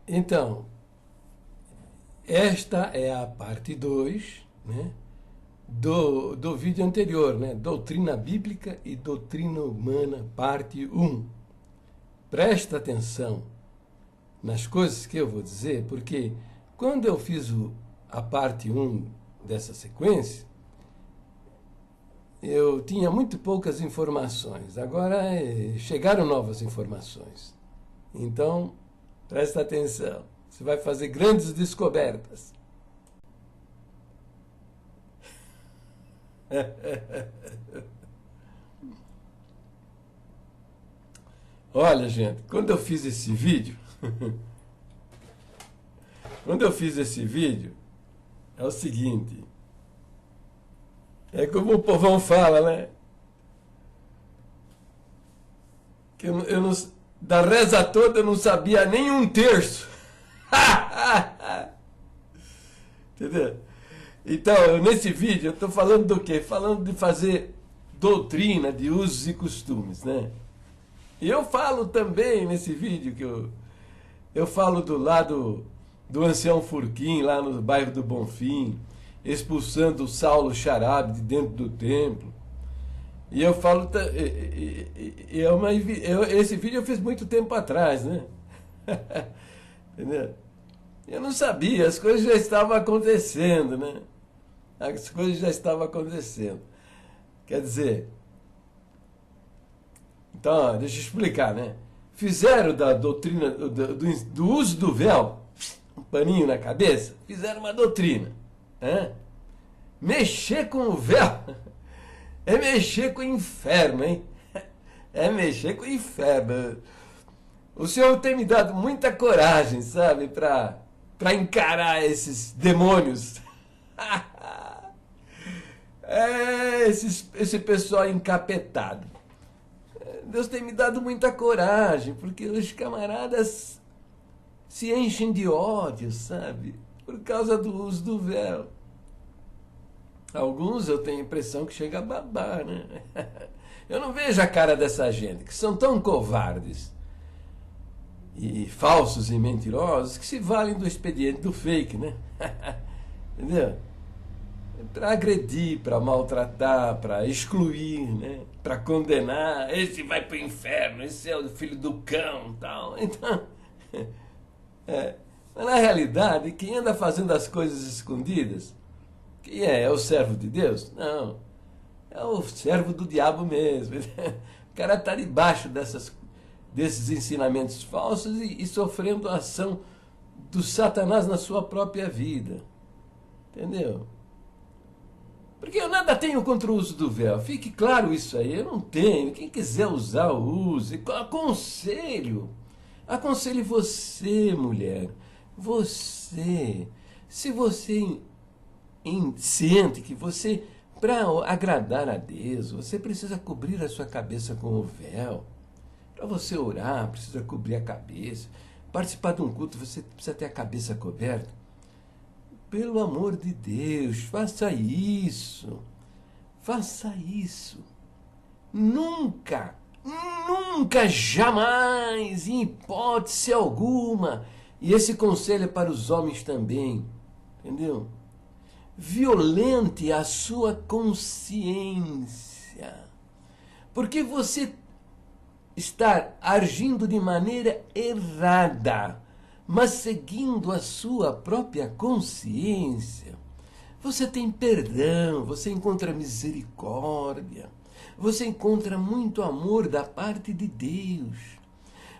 Então, esta é a parte 2, né, do vídeo anterior, né? Doutrina Bíblica e Doutrina Humana, parte 1. Presta atenção nas coisas que eu vou dizer, porque quando eu fiz a parte 1 dessa sequência, eu tinha muito poucas informações. Agora chegaram novas informações. Então, presta atenção. Você vai fazer grandes descobertas. Olha, gente, quando eu fiz esse vídeo, é o seguinte, é como o povão fala, né? Que eu não, da reza toda eu não sabia nem um terço. Entendeu? Então, nesse vídeo eu estou falando do quê? Falando de fazer doutrina de usos e costumes, né? E eu falo também nesse vídeo que eu falo do lado do ancião Furquim, lá no bairro do Bonfim, expulsando o Saulo Charabe de dentro do templo. E eu falo... esse vídeo eu fiz muito tempo atrás, né? Entendeu? Eu não sabia, as coisas já estavam acontecendo, né? As coisas já estavam acontecendo. Quer dizer... Então, deixa eu explicar, né? Fizeram da doutrina, do uso do véu, um paninho na cabeça, fizeram uma doutrina. Né? Mexer com o véu é mexer com o inferno, hein? É mexer com o inferno. O Senhor tem me dado muita coragem, sabe, para encarar esses demônios. Esse pessoal encapetado. Deus tem me dado muita coragem, porque os camaradas se enchem de ódio, sabe? Por causa do uso do véu. Alguns eu tenho a impressão que chega a babar, né? Eu não vejo a cara dessa gente, que são tão covardes e falsos e mentirosos, que se valem do expediente do fake, né? Entendeu? Para agredir, para maltratar, para excluir, né? Para condenar. Esse vai para o inferno, esse é o filho do cão, tal. Então, mas na realidade, quem anda fazendo as coisas escondidas, quem é? É o servo de Deus? Não, é o servo do diabo mesmo. O cara está debaixo desses ensinamentos falsos e sofrendo a ação do Satanás na sua própria vida. Entendeu? Porque eu nada tenho contra o uso do véu. Fique claro isso aí. Eu não tenho. Quem quiser usar, use. Aconselho. Aconselho você, mulher. Você. Se você sente que você, para agradar a Deus, você precisa cobrir a sua cabeça com o véu. Para você orar, precisa cobrir a cabeça. Participar de um culto, você precisa ter a cabeça coberta. Pelo amor de Deus, faça isso. Faça isso. Nunca, nunca, jamais, em hipótese alguma, e esse conselho é para os homens também, entendeu? Violente a sua consciência. Porque você está agindo de maneira errada, mas seguindo a sua própria consciência, você tem perdão, você encontra misericórdia, você encontra muito amor da parte de Deus.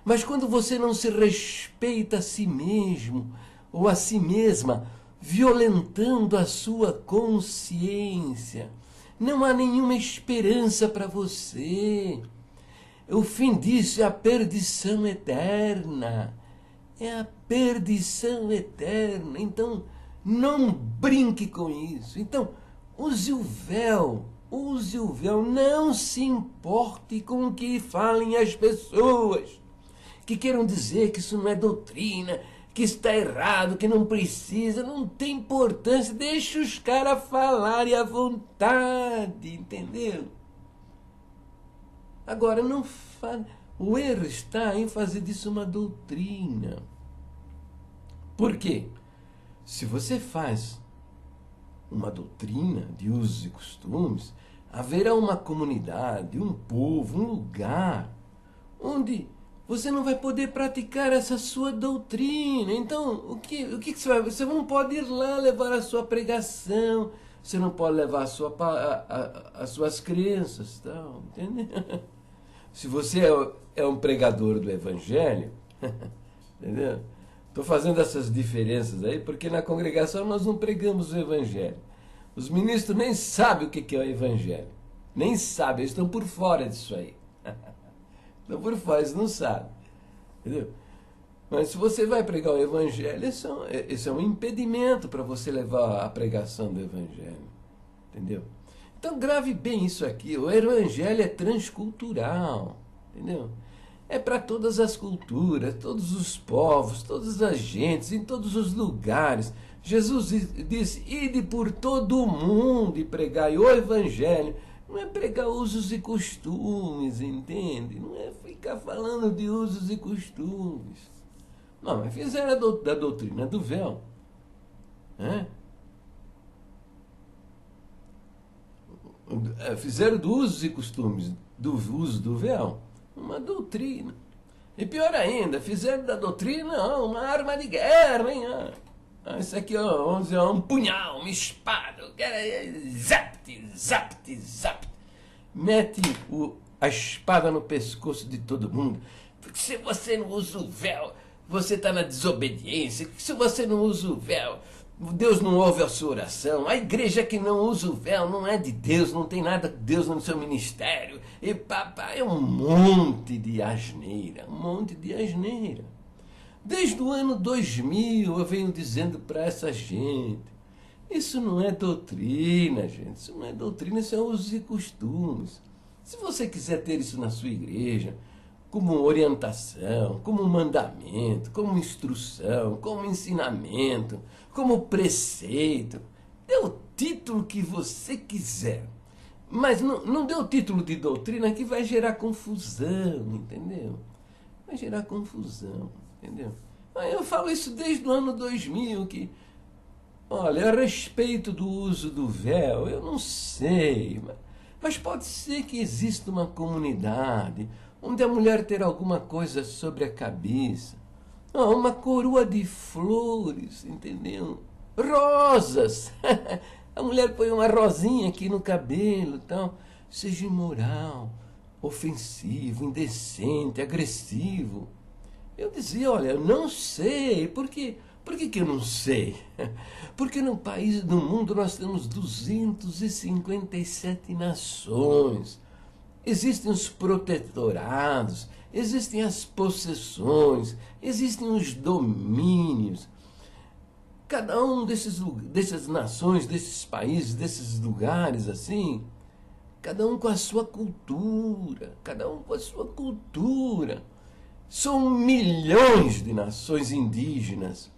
Mas quando você não se respeita a si mesmo ou a si mesma, violentando a sua consciência, não há nenhuma esperança para você. O fim disso é a perdição eterna. É a perdição eterna. Então, não brinque com isso. Então, use o véu. Use o véu. Não se importe com o que falem as pessoas, que queiram dizer que isso não é doutrina, que está errado, que não precisa. Não tem importância. Deixa os caras falarem à vontade, entendeu? Agora, não fale. O erro está em fazer disso uma doutrina. Por quê? Se você faz uma doutrina de usos e costumes, haverá uma comunidade, um povo, um lugar onde você não vai poder praticar essa sua doutrina. Então, o que você vai? Você não pode ir lá levar a sua pregação, você não pode levar as suas crenças, tal, entendeu? Se você é um pregador do Evangelho, entendeu? Estou fazendo essas diferenças aí porque na congregação nós não pregamos o Evangelho. Os ministros nem sabem o que é o Evangelho. Nem sabem, eles estão por fora disso aí. Estão por fora, eles não sabem. Entendeu? Mas se você vai pregar o Evangelho, isso é um impedimento para você levar a pregação do Evangelho. Entendeu? Então grave bem isso aqui. O Evangelho é transcultural. Entendeu? É para todas as culturas, todos os povos, todas as gentes, em todos os lugares. Jesus disse, ide por todo o mundo e pregai o Evangelho. Não é pregar usos e costumes, entende? Não é ficar falando de usos e costumes. Não, mas fizeram da doutrina do véu. Né? Fizeram do usos e costumes do uso do véu uma doutrina. E pior ainda, fizeram da doutrina uma arma de guerra, hein? Isso aqui, vamos dizer, um punhal, uma espada. Zapt, zapt, zapt. Mete a espada no pescoço de todo mundo. Porque se você não usa o véu, você está na desobediência. Se você não usa o véu, Deus não ouve a sua oração. A igreja que não usa o véu não é de Deus, não tem nada de Deus no seu ministério. E papai, é um monte de asneira, um monte de asneira. Desde o ano 2000 eu venho dizendo para essa gente, isso não é doutrina, gente, isso não é doutrina, isso é usos e costumes. Se você quiser ter isso na sua igreja, como orientação, como mandamento, como instrução, como ensinamento, como preceito, dê o título que você quiser. Mas não dê o título de doutrina que vai gerar confusão, entendeu? Vai gerar confusão, entendeu? Eu falo isso desde o ano 2000, que, olha, a respeito do uso do véu, eu não sei, mas pode ser que exista uma comunidade onde a mulher terá alguma coisa sobre a cabeça, uma coroa de flores, entendeu? Rosas, a mulher põe uma rosinha aqui no cabelo, tal, seja imoral, ofensivo, indecente, agressivo. Eu dizia, olha, eu não sei, por que eu não sei? Porque no país, no mundo, nós temos 257 nações. Existem os protetorados, existem as possessões, existem os domínios. Cada um dessas nações, desses países, desses lugares, assim, cada um com a sua cultura, cada um com a sua cultura. São milhões de nações indígenas.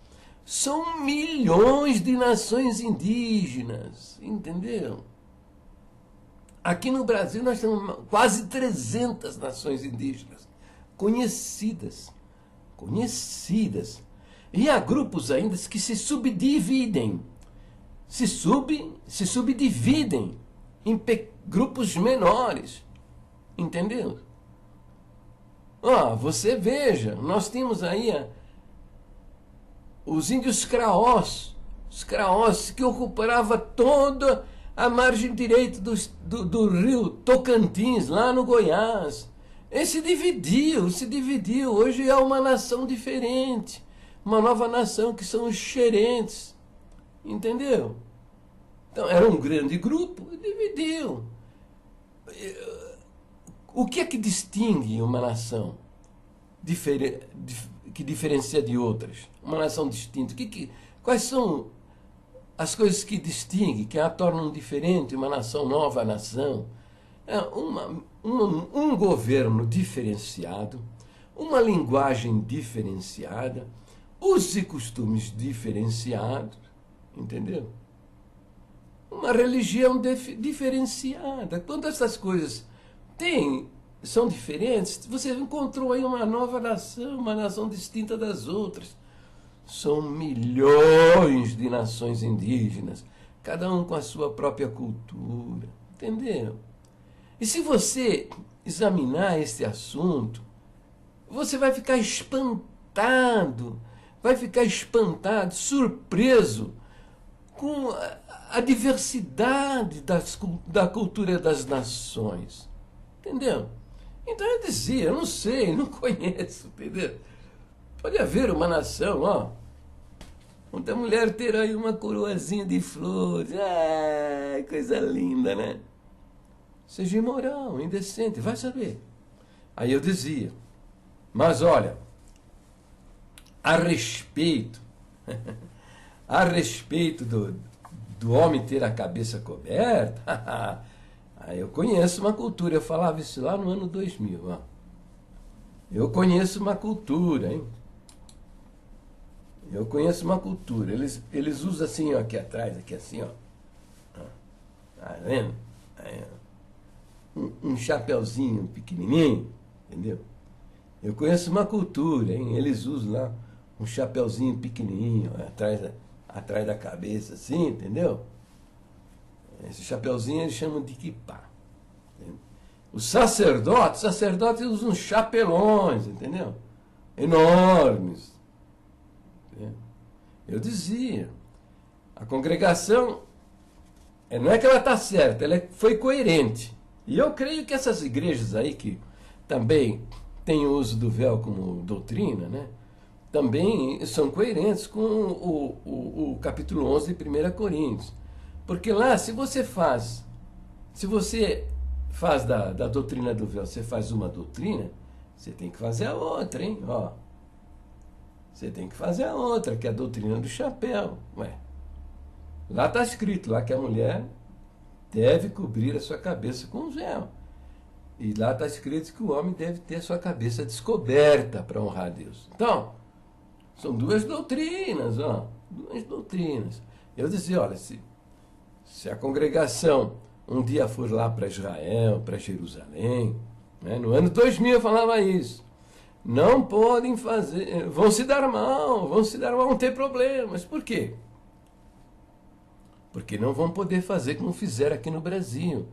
São milhões de nações indígenas, entendeu? Aqui no Brasil nós temos quase 300 nações indígenas conhecidas. E há grupos ainda que se subdividem, se subdividem em grupos menores, entendeu? Você veja, nós temos aí os índios Craós, os Craós que ocupavam toda a margem direita do rio Tocantins, lá no Goiás. Ele se dividiu. Hoje é uma nação diferente, uma nova nação que são os xerentes, entendeu? Então era um grande grupo e dividiu. O que é que distingue uma nação que diferencia de outras? Uma nação distinta. Quais são as coisas que distinguem, que a tornam diferente, uma nação, nova nação? Um governo diferenciado, uma linguagem diferenciada, usos e costumes diferenciados, entendeu? Uma religião diferenciada. Quando essas coisas são diferentes, você encontrou aí uma nova nação, uma nação distinta das outras. São milhões de nações indígenas, cada um com a sua própria cultura, entendeu? E se você examinar esse assunto, você vai ficar espantado, surpreso com a diversidade da cultura das nações, entendeu? Então eu dizia, eu não sei, não conheço, entendeu? Pode haver uma nação, ó, onde a mulher ter aí uma coroazinha de flores, ai, coisa linda, né? Seja imoral, indecente, vai saber. Aí eu dizia, mas olha, a respeito do homem ter a cabeça coberta, aí eu conheço uma cultura, eu falava isso lá no ano 2000, ó. Eu conheço uma cultura, hein? Eu conheço uma cultura. Eles usam assim, ó, aqui atrás, aqui assim, ó. Tá vendo? Aí, um chapeuzinho pequenininho, entendeu? Eu conheço uma cultura, hein? Eles usam lá um chapeuzinho pequenininho, ó, atrás da cabeça, assim, entendeu? Esse chapeuzinho eles chamam de kippá. Os sacerdotes usam chapelões, entendeu? Enormes. Eu dizia, a congregação, não é que ela está certa, ela foi coerente. E eu creio que essas igrejas aí que também têm o uso do véu como doutrina, né, também são coerentes com o capítulo 11 de 1 Coríntios. Porque lá, se você faz da doutrina do véu, você faz uma doutrina, você tem que fazer a outra, hein? Ó. Você tem que fazer a outra, que é a doutrina do chapéu. Ué. Lá está escrito lá que a mulher deve cobrir a sua cabeça com um véu. E lá está escrito que o homem deve ter a sua cabeça descoberta para honrar a Deus. Então, são duas doutrinas, ó. Duas doutrinas. Eu dizia, olha, se a congregação um dia for lá para Israel, para Jerusalém, né, no ano 2000 eu falava isso. Não podem fazer, vão se dar mal, vão ter problemas. Por quê? Porque não vão poder fazer como fizeram aqui no Brasil,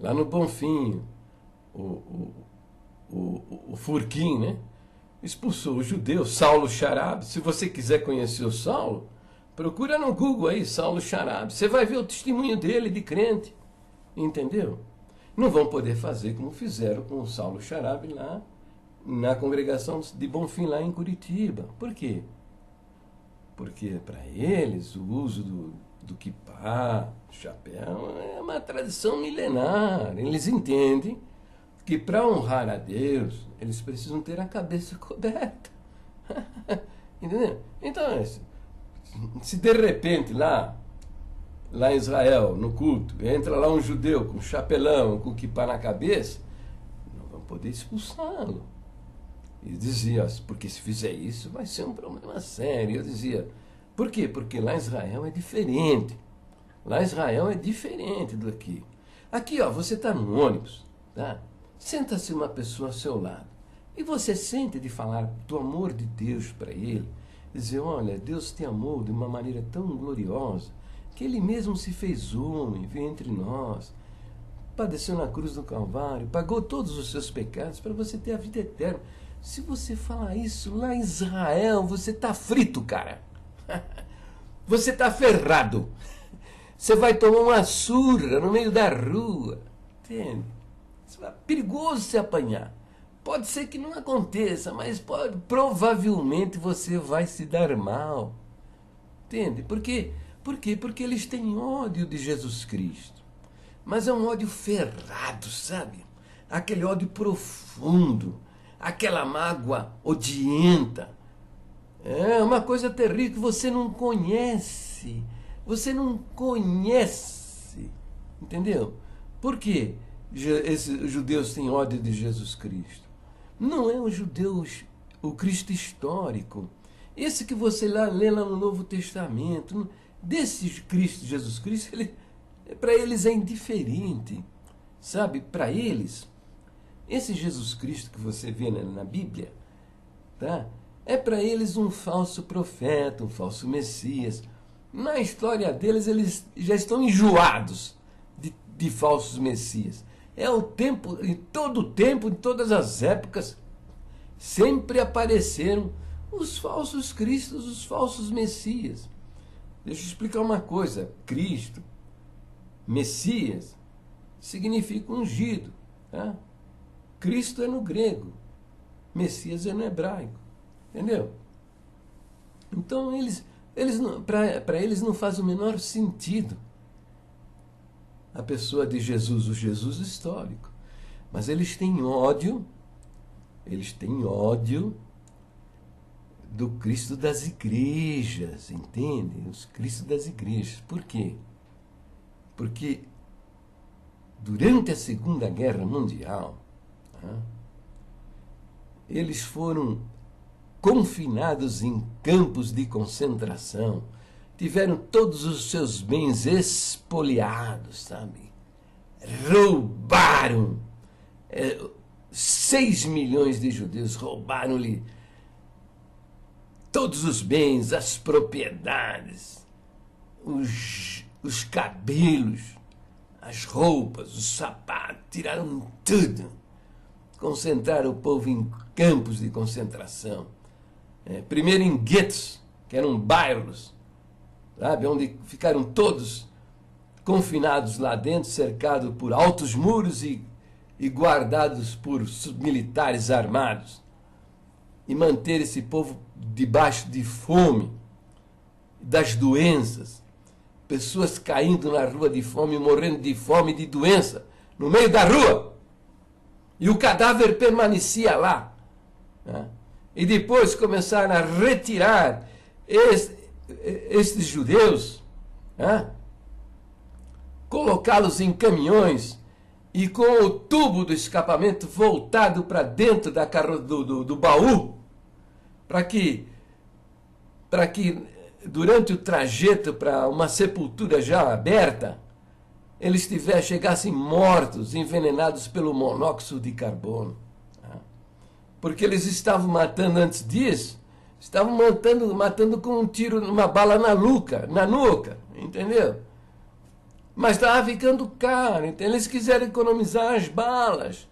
lá no Bonfim, o Furquim, né? Expulsou o judeu, Saulo Charabe. Se você quiser conhecer o Saulo, procura no Google aí, Saulo Charabe. Você vai ver o testemunho dele de crente, entendeu? Não vão poder fazer como fizeram com o Saulo Charabe lá, na congregação de Bonfim, lá em Curitiba. Por quê? Porque para eles o uso do kippá, do chapéu, é uma tradição milenar. Eles entendem que para honrar a Deus, eles precisam ter a cabeça coberta. Entendeu? Então, se de repente lá em Israel, no culto, entra lá um judeu com chapelão, com kippá na cabeça, não vão poder expulsá-lo. E dizia, porque se fizer isso vai ser um problema sério. Eu dizia, por quê? Porque lá em Israel é diferente. Lá em Israel é diferente do aqui. Aqui, ó, você está no ônibus, tá? Senta-se uma pessoa ao seu lado e você sente de falar do amor de Deus para ele. Dizer, olha, Deus te amou de uma maneira tão gloriosa que Ele mesmo se fez homem, veio entre nós, padeceu na cruz do Calvário, pagou todos os seus pecados para você ter a vida eterna. Se você falar isso lá em Israel, você está frito, cara. Você está ferrado. Você vai tomar uma surra no meio da rua. Entende? É perigoso se apanhar. Pode ser que não aconteça, mas provavelmente você vai se dar mal. Entende? Por quê? Porque eles têm ódio de Jesus Cristo. Mas é um ódio ferrado, sabe? Aquele ódio profundo. Aquela mágoa odienta. É uma coisa terrível que você não conhece. Você não conhece. Entendeu? Por quê? Esses judeus têm ódio de Jesus Cristo. Não é o Cristo histórico. Esse que você lê lá no Novo Testamento, desse Cristo, Jesus Cristo, para eles é indiferente. Sabe? Para eles, esse Jesus Cristo que você vê na Bíblia, tá? é para eles um falso profeta, um falso Messias. Na história deles, eles já estão enjoados de falsos Messias. É o tempo, em todo o tempo, em todas as épocas, sempre apareceram os falsos cristos, os falsos Messias. Deixa eu explicar uma coisa. Cristo, Messias, significa ungido. Tá? Cristo é no grego, Messias é no hebraico. Entendeu? Então, para eles não faz o menor sentido a pessoa de Jesus, o Jesus histórico. Mas eles têm ódio do Cristo das igrejas, entende? Os Cristos das igrejas. Por quê? Porque durante a Segunda Guerra Mundial, eles foram confinados em campos de concentração, tiveram todos os seus bens expoliados, sabe? Roubaram 6 milhões de judeus, roubaram-lhe todos os bens, as propriedades, os cabelos, as roupas, os sapatos, tiraram tudo. Concentraram o povo em campos de concentração. Primeiro em guetos, que eram bairros, sabe, onde ficaram todos confinados lá dentro, cercados por altos muros e guardados por militares armados. E manter esse povo debaixo de fome, das doenças, pessoas caindo na rua de fome, morrendo de fome e de doença, no meio da rua. E o cadáver permanecia lá. Né? E depois começaram a retirar estes judeus, né? Colocá-los em caminhões e com o tubo do escapamento voltado para dentro do baú, para que durante o trajeto para uma sepultura já aberta, eles chegassem mortos, envenenados pelo monóxido de carbono. Porque eles estavam matando antes disso, estavam matando com um tiro, uma bala na nuca, entendeu? Mas estava ficando caro, então eles quiseram economizar as balas.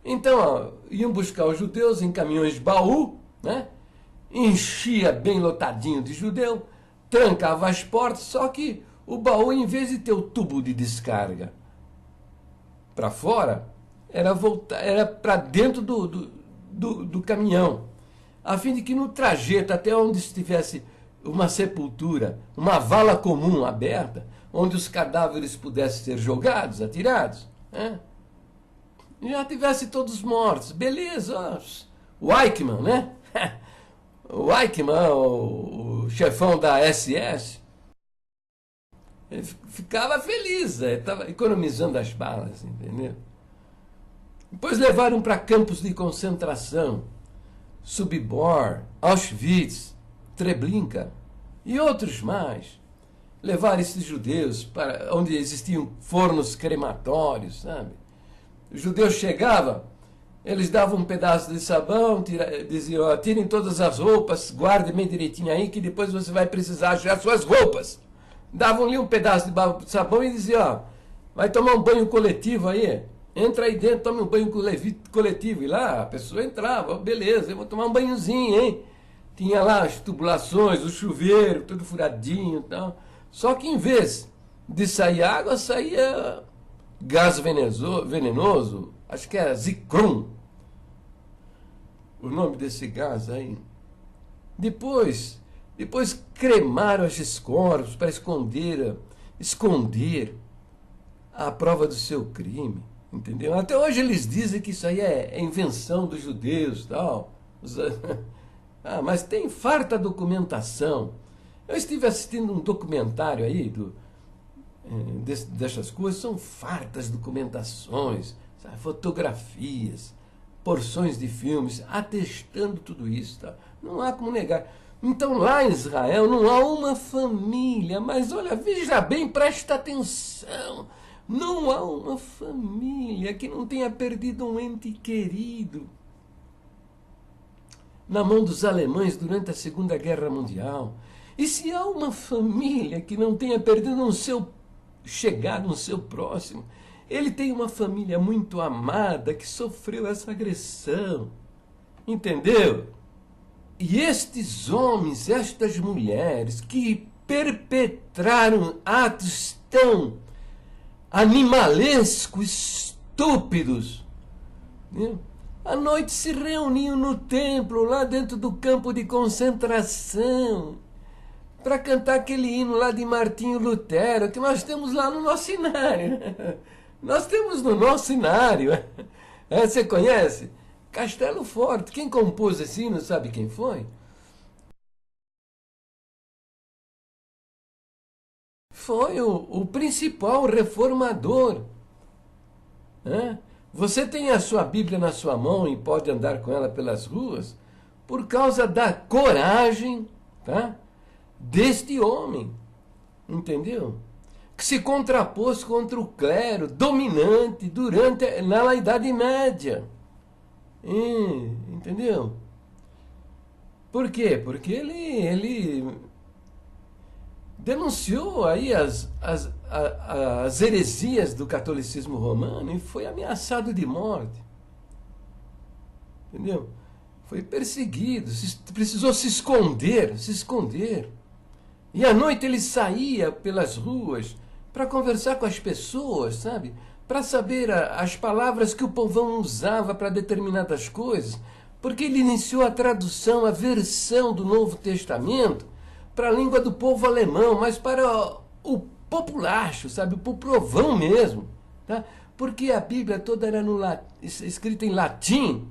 Então, iam buscar os judeus em caminhões de baú, né? Enchia bem lotadinho de judeu, trancava as portas, só que o baú, em vez de ter o tubo de descarga para fora, era para dentro do caminhão, a fim de que no trajeto até onde estivesse uma sepultura, uma vala comum aberta, onde os cadáveres pudessem ser jogados, atirados, né? Já tivesse todos mortos. Beleza, o Eichmann, né? O Eichmann, o chefão da SS, ele ficava feliz, estava economizando as balas, entendeu? Depois levaram para campos de concentração, Sobibor, Auschwitz, Treblinka e outros mais. Levaram esses judeus para onde existiam fornos crematórios, sabe? Os judeus chegavam, eles davam um pedaço de sabão, diziam, ó, tirem todas as roupas, guardem bem direitinho aí, que depois você vai precisar achar suas roupas. Davam-lhe um pedaço de sabão e diziam, ó, vai tomar um banho coletivo aí, entra aí dentro, tome um banho coletivo. E lá a pessoa entrava, beleza, eu vou tomar um banhozinho, hein? Tinha lá as tubulações, o chuveiro, tudo furadinho e tal. Só que em vez de sair água, saía gás venenoso, acho que era Zicrum, o nome desse gás aí. Depois cremaram esses corpos para esconder a prova do seu crime, entendeu? Até hoje eles dizem que isso aí é invenção dos judeus, tal. Mas tem farta documentação. Eu estive assistindo um documentário aí dessas coisas, são fartas documentações, sabe? Fotografias, porções de filmes, atestando tudo isso. Tá? Não há como negar. Então lá em Israel não há uma família, mas olha, veja bem, presta atenção, não há uma família que não tenha perdido um ente querido. na mão dos alemães durante a Segunda Guerra Mundial. E se há uma família que não tenha perdido um seu chegado, um seu próximo, ele tem uma família muito amada que sofreu essa agressão. Entendeu? E estes homens, estas mulheres que perpetraram atos tão animalescos, estúpidos, né? À noite se reuniam no templo, lá dentro do campo de concentração, para cantar aquele hino lá de Martinho Lutero, que nós temos lá no nosso inário. Nós temos no nosso inário. Você conhece? Castelo Forte. Quem compôs esse hino, sabe quem foi? Foi o principal reformador. Né? Você tem a sua Bíblia na sua mão e pode andar com ela pelas ruas por causa da coragem, tá, deste homem, entendeu? Que se contrapôs contra o clero dominante na Idade Média. Entendeu? Por quê? Porque ele denunciou aí as heresias do catolicismo romano e foi ameaçado de morte. Entendeu? Foi perseguido, precisou se esconder. E à noite ele saía pelas ruas para conversar com as pessoas, sabe? Para saber as palavras que o povão usava para determinadas coisas, porque ele iniciou a tradução, a versão do Novo Testamento para a língua do povo alemão, mas para o populacho, sabe? O povão mesmo, tá? Porque a Bíblia toda era escrita em latim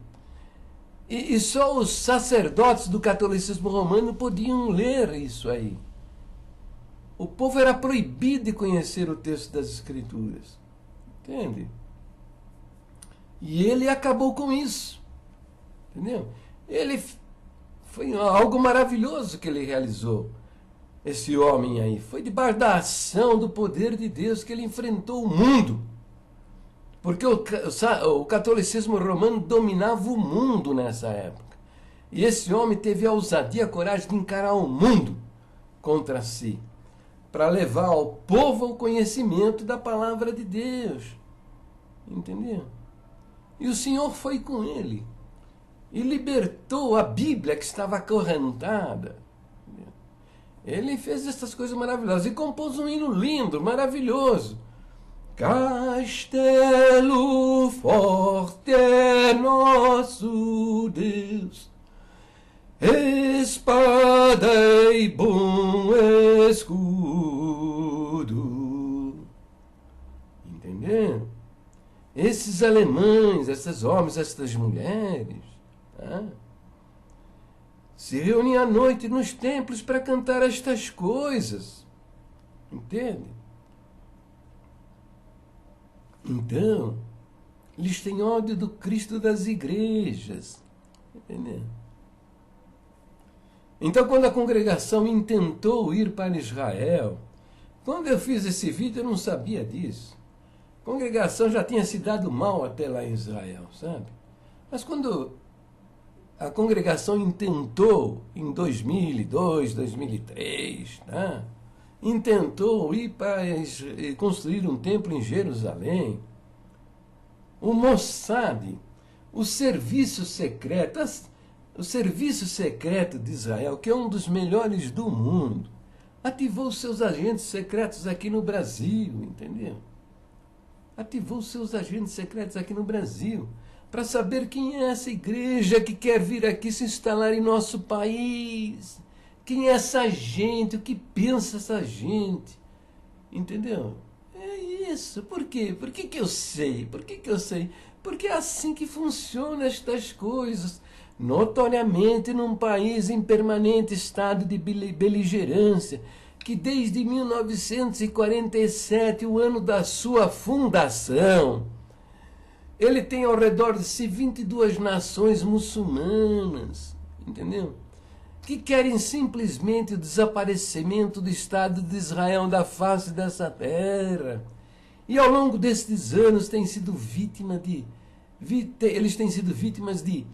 e só os sacerdotes do catolicismo romano podiam ler isso aí. O povo era proibido de conhecer o texto das Escrituras. Entende? E ele acabou com isso. Entendeu? Foi algo maravilhoso que ele realizou. Esse homem aí. Foi debaixo da ação do poder de Deus que ele enfrentou o mundo. Porque o catolicismo romano dominava o mundo nessa época. E esse homem teve a ousadia, a coragem de encarar o mundo contra si, para levar ao povo o conhecimento da palavra de Deus. Entendeu? E o Senhor foi com ele e libertou a Bíblia que estava acorrentada. Ele fez essas coisas maravilhosas e compôs um hino lindo, maravilhoso. Castelo forte é nosso Deus, espada e bom escudo. Entendeu? Esses alemães, esses homens, essas mulheres, tá, se reuniam à noite nos templos para cantar estas coisas. Entende? Então, eles têm ódio do Cristo das igrejas. Entendeu? Então, quando a congregação intentou ir para Israel, quando eu fiz esse vídeo, eu não sabia disso. A congregação já tinha se dado mal até lá em Israel, sabe? Mas quando a congregação intentou, em 2002, 2003, tá? Intentou ir para construir um templo em Jerusalém, o Mossad, o serviço secreto de Israel, que é um dos melhores do mundo, ativou seus agentes secretos aqui no Brasil, entendeu? Ativou seus agentes secretos aqui no Brasil para saber quem é essa igreja que quer vir aqui se instalar em nosso país. Quem é essa gente? O que pensa essa gente? Entendeu? É isso. Por quê? Por que eu sei? Por que eu sei? Porque é assim que funcionam estas coisas. Notoriamente num país em permanente estado de beligerância, que desde 1947, o ano da sua fundação, ele tem ao redor de si 22 nações muçulmanas, entendeu? Que querem simplesmente o desaparecimento do Estado de Israel da face dessa terra. E ao longo destes anos têm sido eles têm sido vítimas de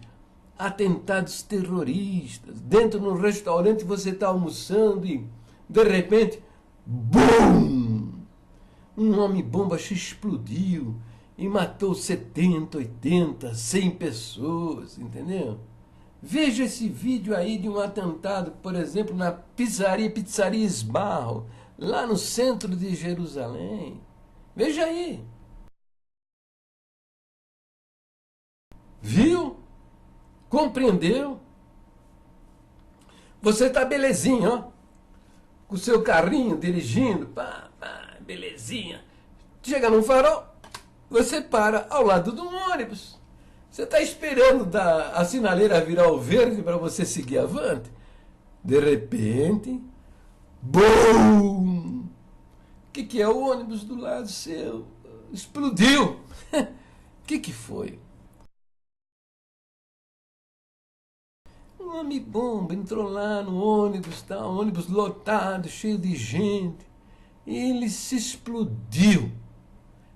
atentados terroristas. Dentro de um restaurante você está almoçando e, de repente, BUM! Um homem-bomba explodiu e matou 70, 80, 100 pessoas, entendeu? Veja esse vídeo aí de um atentado, por exemplo, na Pizzaria Sbarro, lá no centro de Jerusalém. Veja aí. Viu? Compreendeu? Você tá belezinha, ó. Com o seu carrinho dirigindo, pá, belezinha. Chega num farol, você para ao lado de um ônibus. Você está esperando a sinaleira virar o verde para você seguir avante. De repente, BUM! O que é o ônibus do lado seu? Explodiu! O que foi? Um homem-bomba entrou lá no ônibus, tá? Um ônibus lotado, cheio de gente. E ele se explodiu.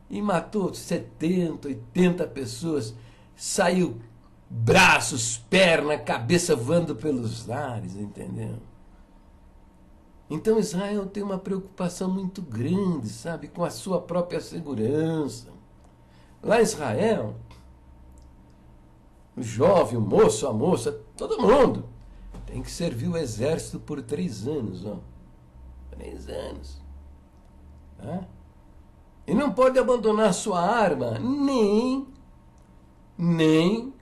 E matou 70, 80 pessoas. Saiu braços, perna, cabeça voando pelos ares, entendeu? Então Israel tem uma preocupação muito grande, sabe, com a sua própria segurança. Lá em Israel, o jovem, o moço, a moça, todo mundo tem que servir o exército por 3 anos, ó. 3 anos. Tá? E não pode abandonar sua arma nem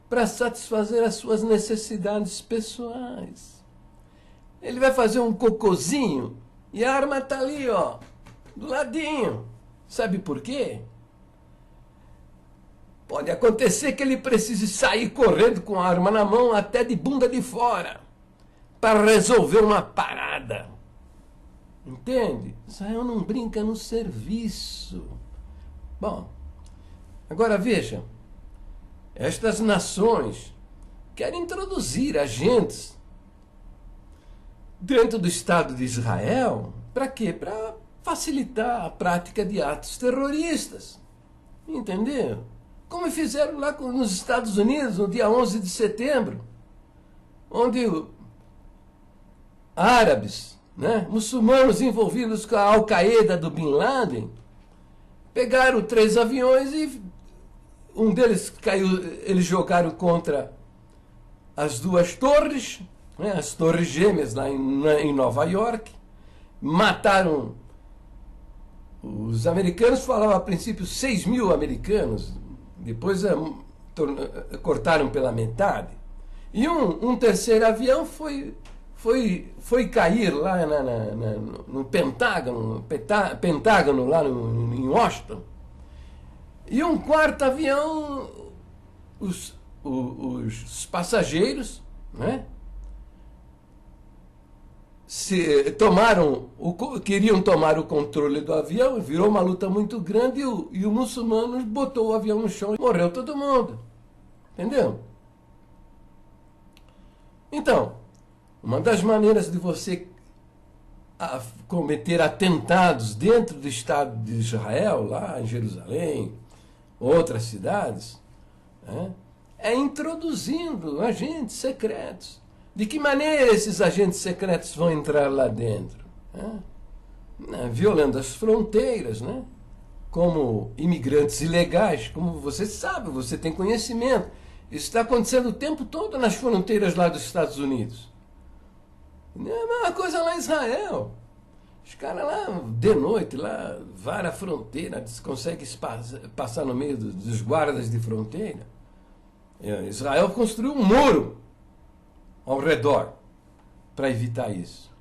para satisfazer as suas necessidades pessoais. Ele vai fazer um cocôzinho e a arma está ali, ó, do ladinho. Sabe por quê? Pode acontecer que ele precise sair correndo com a arma na mão até de bunda de fora para resolver uma parada. Entende? Israel não brinca no serviço. Bom, agora veja. Estas nações querem introduzir agentes dentro do Estado de Israel. Para quê? Para facilitar a prática de atos terroristas. Entendeu? Como fizeram lá nos Estados Unidos, no dia 11 de setembro, onde árabes, né, muçulmanos envolvidos com a Al-Qaeda do Bin Laden, pegaram 3 aviões e um deles caiu, eles jogaram contra as 2 torres, né, as torres gêmeas lá em Nova York, mataram os americanos, falavam a princípio 6.000 americanos, depois cortaram pela metade. E um terceiro avião foi cair lá no Pentágono lá em Washington. E um 4º avião, os passageiros, né, queriam tomar o controle do avião, virou uma luta muito grande e o muçulmano botou o avião no chão e morreu todo mundo. Entendeu? Então, uma das maneiras de você cometer atentados dentro do Estado de Israel, lá em Jerusalém, outras cidades, né, é introduzindo agentes secretos. De que maneira esses agentes secretos vão entrar lá dentro? Violando as fronteiras, né? Como imigrantes ilegais, como você sabe, você tem conhecimento. Isso está acontecendo o tempo todo nas fronteiras lá dos Estados Unidos. É a mesma coisa lá em Israel. Os caras lá, de noite, lá, varam a fronteira, conseguem passar no meio dos guardas de fronteira. Israel construiu um muro ao redor para evitar isso.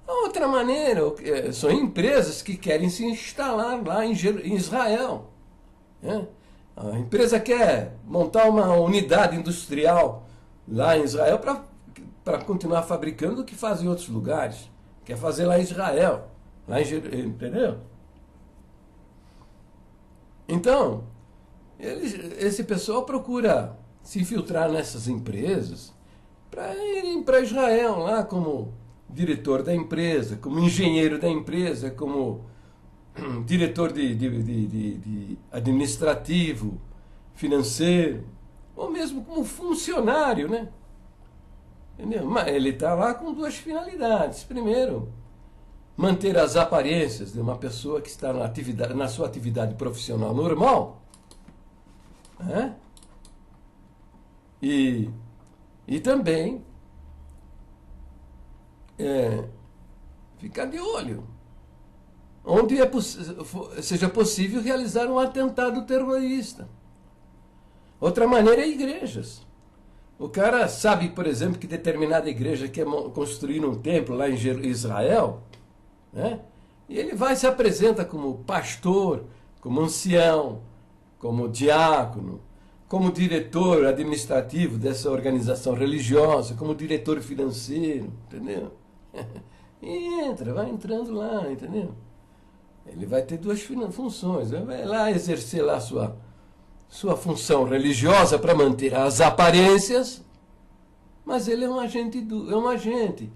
A outra maneira são empresas que querem se instalar lá em Israel. Né? A empresa quer montar uma unidade industrial lá em Israel para continuar fabricando o que faz em outros lugares. Quer fazer lá em Israel. Entendeu? Então, esse pessoal procura se infiltrar nessas empresas para irem para Israel lá como diretor da empresa, como engenheiro da empresa, como diretor de administrativo, financeiro, ou mesmo como funcionário, né? Entendeu? Mas ele está lá com duas finalidades. Primeiro, manter as aparências de uma pessoa que está na sua atividade profissional normal, né? E também ficar de olho onde seja possível realizar um atentado terrorista. Outra maneira é igrejas. O cara sabe, por exemplo, que determinada igreja quer construir um templo lá em Israel, né? E ele vai e se apresenta como pastor, como ancião, como diácono, como diretor administrativo dessa organização religiosa, como diretor financeiro, entendeu? E vai entrando lá, entendeu? Ele vai ter duas funções. Ele vai lá exercer lá sua função religiosa para manter as aparências, mas ele é um agente.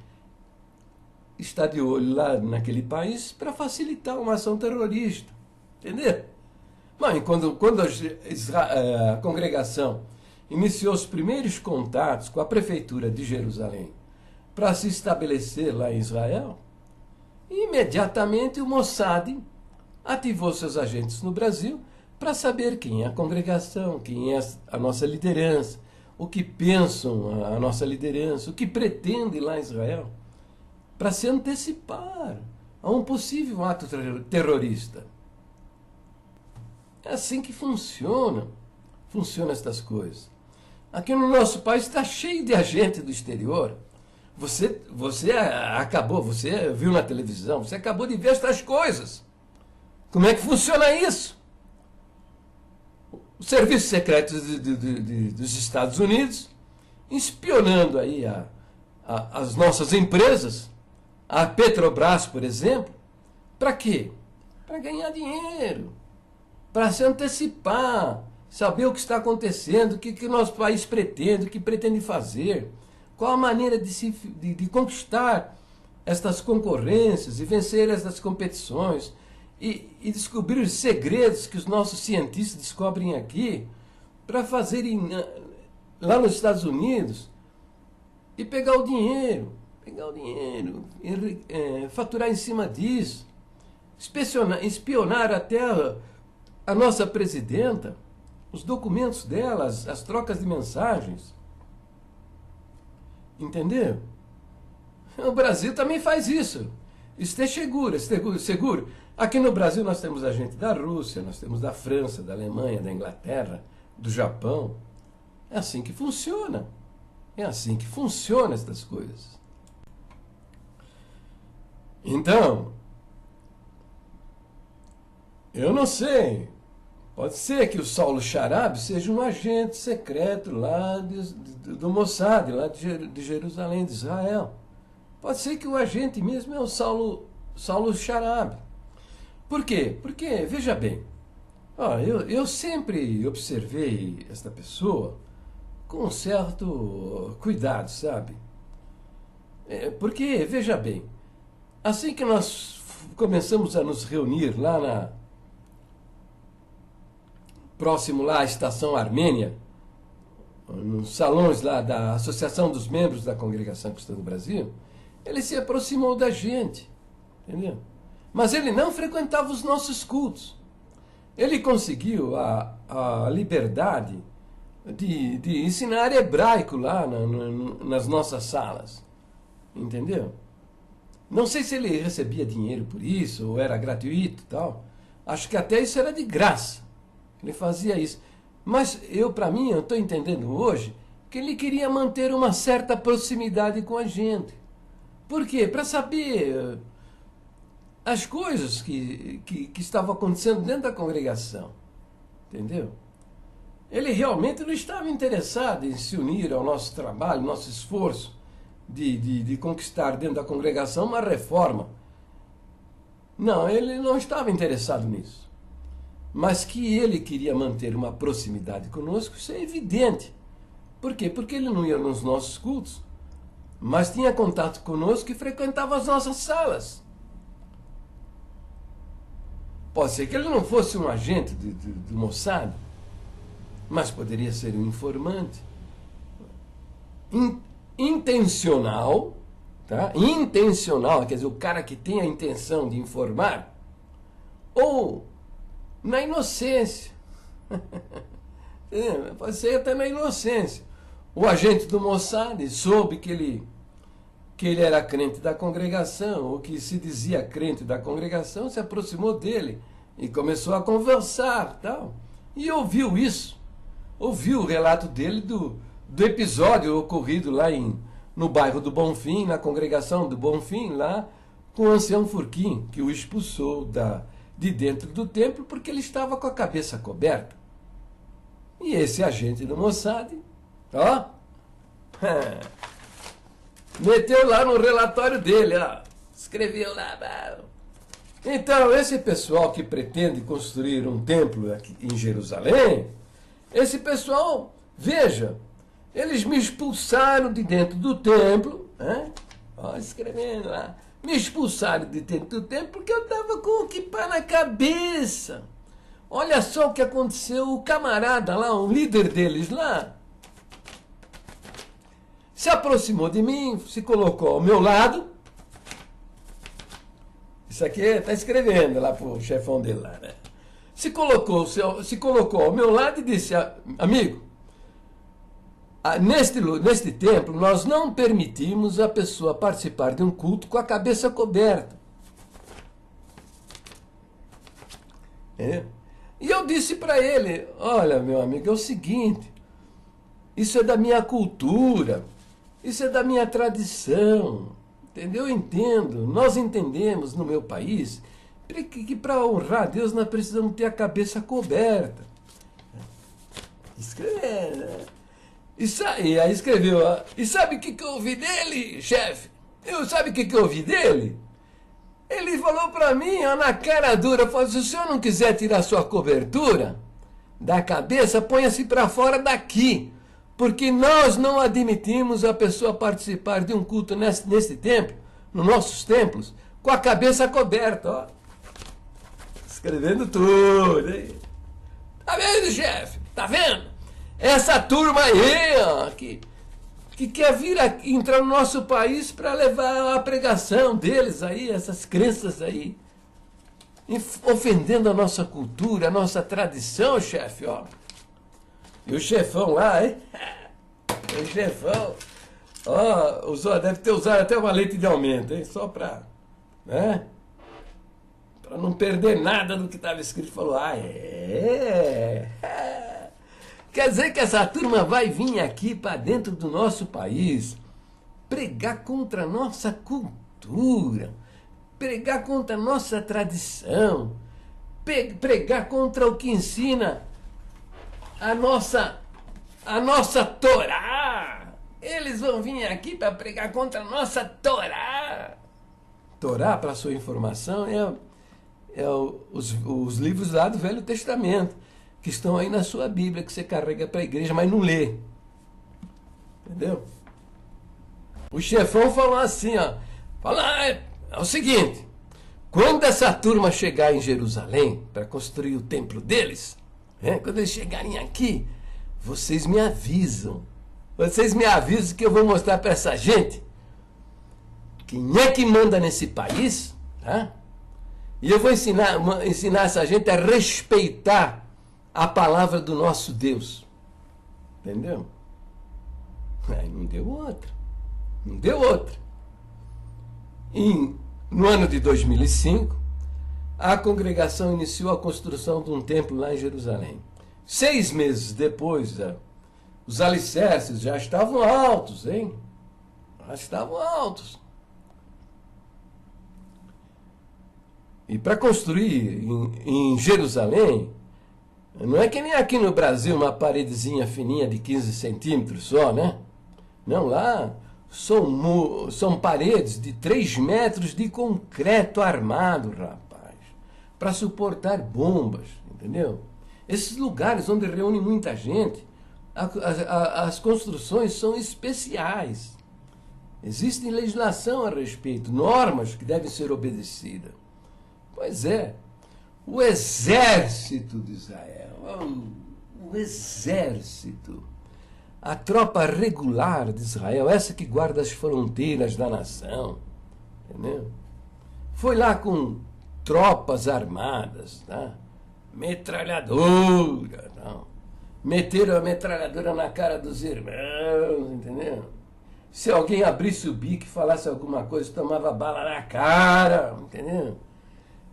Está de olho lá naquele país para facilitar uma ação terrorista. Entendeu? Mas quando a congregação iniciou os primeiros contatos com a prefeitura de Jerusalém para se estabelecer lá em Israel, imediatamente o Mossad ativou seus agentes no Brasil para saber quem é a congregação, quem é a nossa liderança, o que pensam a nossa liderança, o que pretende lá em Israel, para se antecipar a um possível ato terrorista. É assim que funcionam estas coisas. Aqui no nosso país está cheio de agente do exterior. Você viu na televisão, você acabou de ver estas coisas. Como é que funciona isso? Os serviços secretos dos Estados Unidos espionando aí as nossas empresas, a Petrobras, por exemplo, para quê? Para ganhar dinheiro, para se antecipar, saber o que está acontecendo, o que o nosso país pretende, o que pretende fazer, qual a maneira de conquistar estas concorrências e vencer estas competições e descobrir os segredos que os nossos cientistas descobrem aqui para fazerem lá nos Estados Unidos e pegar o dinheiro, faturar em cima disso, espionar até a nossa presidenta, os documentos dela, as trocas de mensagens. Entendeu? O Brasil também faz isso. Esteja seguro. Aqui no Brasil nós temos a gente da Rússia, nós temos da França, da Alemanha, da Inglaterra, do Japão. É assim que funciona. É assim que funcionam estas coisas. Então, eu não sei. Pode ser que o Saulo Sharabi seja um agente secreto lá do Mossad, lá de Jerusalém, de Israel. Pode ser que o agente mesmo é o Saulo Sharabi. Por quê? Porque, veja bem, eu sempre observei esta pessoa com um certo cuidado, sabe? Porque, veja bem, assim que nós começamos a nos reunir lá próximo lá à Estação Armênia, nos salões lá da Associação dos Membros da Congregação Cristã do Brasil, ele se aproximou da gente, entendeu? Mas ele não frequentava os nossos cultos. Ele conseguiu a liberdade de ensinar hebraico lá nas nossas salas, entendeu? Não sei se ele recebia dinheiro por isso, ou era gratuito e tal. Acho que até isso era de graça. Ele fazia isso. Mas para mim, eu estou entendendo hoje que ele queria manter uma certa proximidade com a gente. Por quê? Para saber as coisas que estavam acontecendo dentro da congregação. Entendeu? Ele realmente não estava interessado em se unir ao nosso trabalho, nosso esforço de conquistar dentro da congregação uma reforma. Não, ele não estava interessado nisso. Mas que ele queria manter uma proximidade conosco, isso é evidente. Por quê? Porque ele não ia nos nossos cultos, mas tinha contato conosco e frequentava as nossas salas. Pode ser que ele não fosse um agente do Mossad, mas poderia ser um informante. Intencional, tá? Intencional, quer dizer, o cara que tem a intenção de informar, ou na inocência. Pode ser até na inocência. O agente do Mossad soube que ele era crente da congregação, ou que se dizia crente da congregação, se aproximou dele e começou a conversar, tal. E ouviu isso, ouviu o relato dele do episódio ocorrido lá no bairro do Bonfim, na congregação do Bonfim, lá com o ancião Furquim, que o expulsou de dentro do templo porque ele estava com a cabeça coberta. E esse agente do Mossad, ó, meteu lá no relatório dele, ó, escreveu lá. Então, esse pessoal que pretende construir um templo aqui em Jerusalém, esse pessoal, veja, eles me expulsaram de dentro do templo, né? Ó, escrevendo lá, me expulsaram de dentro do templo porque eu estava com o kippá na cabeça. Olha só o que aconteceu, o camarada lá, um líder deles lá, se aproximou de mim, se colocou ao meu lado. Isso aqui está escrevendo lá para o chefão dele lá, né? Se colocou ao meu lado e disse, amigo, neste templo nós não permitimos a pessoa participar de um culto com a cabeça coberta. E eu disse para ele, olha, meu amigo, é o seguinte, isso é da minha cultura, isso é da minha tradição, entendeu? Eu entendo, nós entendemos no meu país que para honrar a Deus nós precisamos ter a cabeça coberta. Escrevendo, né? E aí escreveu, e sabe o que eu ouvi dele, chefe? Sabe o que eu ouvi dele? Ele falou para mim, ó, na cara dura, falou, se o senhor não quiser tirar sua cobertura da cabeça, ponha-se para fora daqui, porque nós não admitimos a pessoa participar de um culto nesse templo, nos nossos templos, com a cabeça coberta, ó. Escrevendo tudo, hein? Tá vendo, chefe? Tá vendo? Essa turma aí, ó, que quer vir aqui, entrar no nosso país para levar a pregação deles aí, essas crenças aí, ofendendo a nossa cultura, a nossa tradição, chefe, ó. E o chefão lá, hein? O chefão, ó, deve ter usado até uma leite de aumento, hein? Só para, né? Para não perder nada do que estava escrito. Falou, quer dizer que essa turma vai vir aqui para dentro do nosso país pregar contra a nossa cultura, pregar contra a nossa tradição, pregar contra o que ensina a nossa Torá. Eles vão vir aqui para pregar contra a nossa Torá. Torá, para sua informação, os livros lá do Velho Testamento, que estão aí na sua Bíblia, que você carrega para a igreja, mas não lê. Entendeu? O chefão falou assim, ó. É o seguinte, quando essa turma chegar em Jerusalém para construir o templo deles, quando eles chegarem aqui, vocês me avisam. Vocês me avisam que eu vou mostrar para essa gente quem é que manda nesse país, tá? E eu vou ensinar essa gente a respeitar a palavra do nosso Deus. Entendeu? Aí não deu outra. Não deu outra. No ano de 2005, a congregação iniciou a construção de um templo lá em Jerusalém. 6 meses depois, os alicerces já estavam altos, hein? Já estavam altos. E para construir em Jerusalém, não é que nem aqui no Brasil, uma paredezinha fininha de 15 centímetros só, né? Não, lá são paredes de 3 metros de concreto armado, rapaz, para suportar bombas, entendeu? Esses lugares onde reúne muita gente, as construções são especiais. Existe legislação a respeito, normas que devem ser obedecidas. Pois é, o exército de Israel, o exército, a tropa regular de Israel, essa que guarda as fronteiras da nação, entendeu? Foi lá com tropas armadas, tá? Metralhadora, não. Meteram a metralhadora na cara dos irmãos, entendeu? Se alguém abrisse o bico e falasse alguma coisa, tomava bala na cara, entendeu?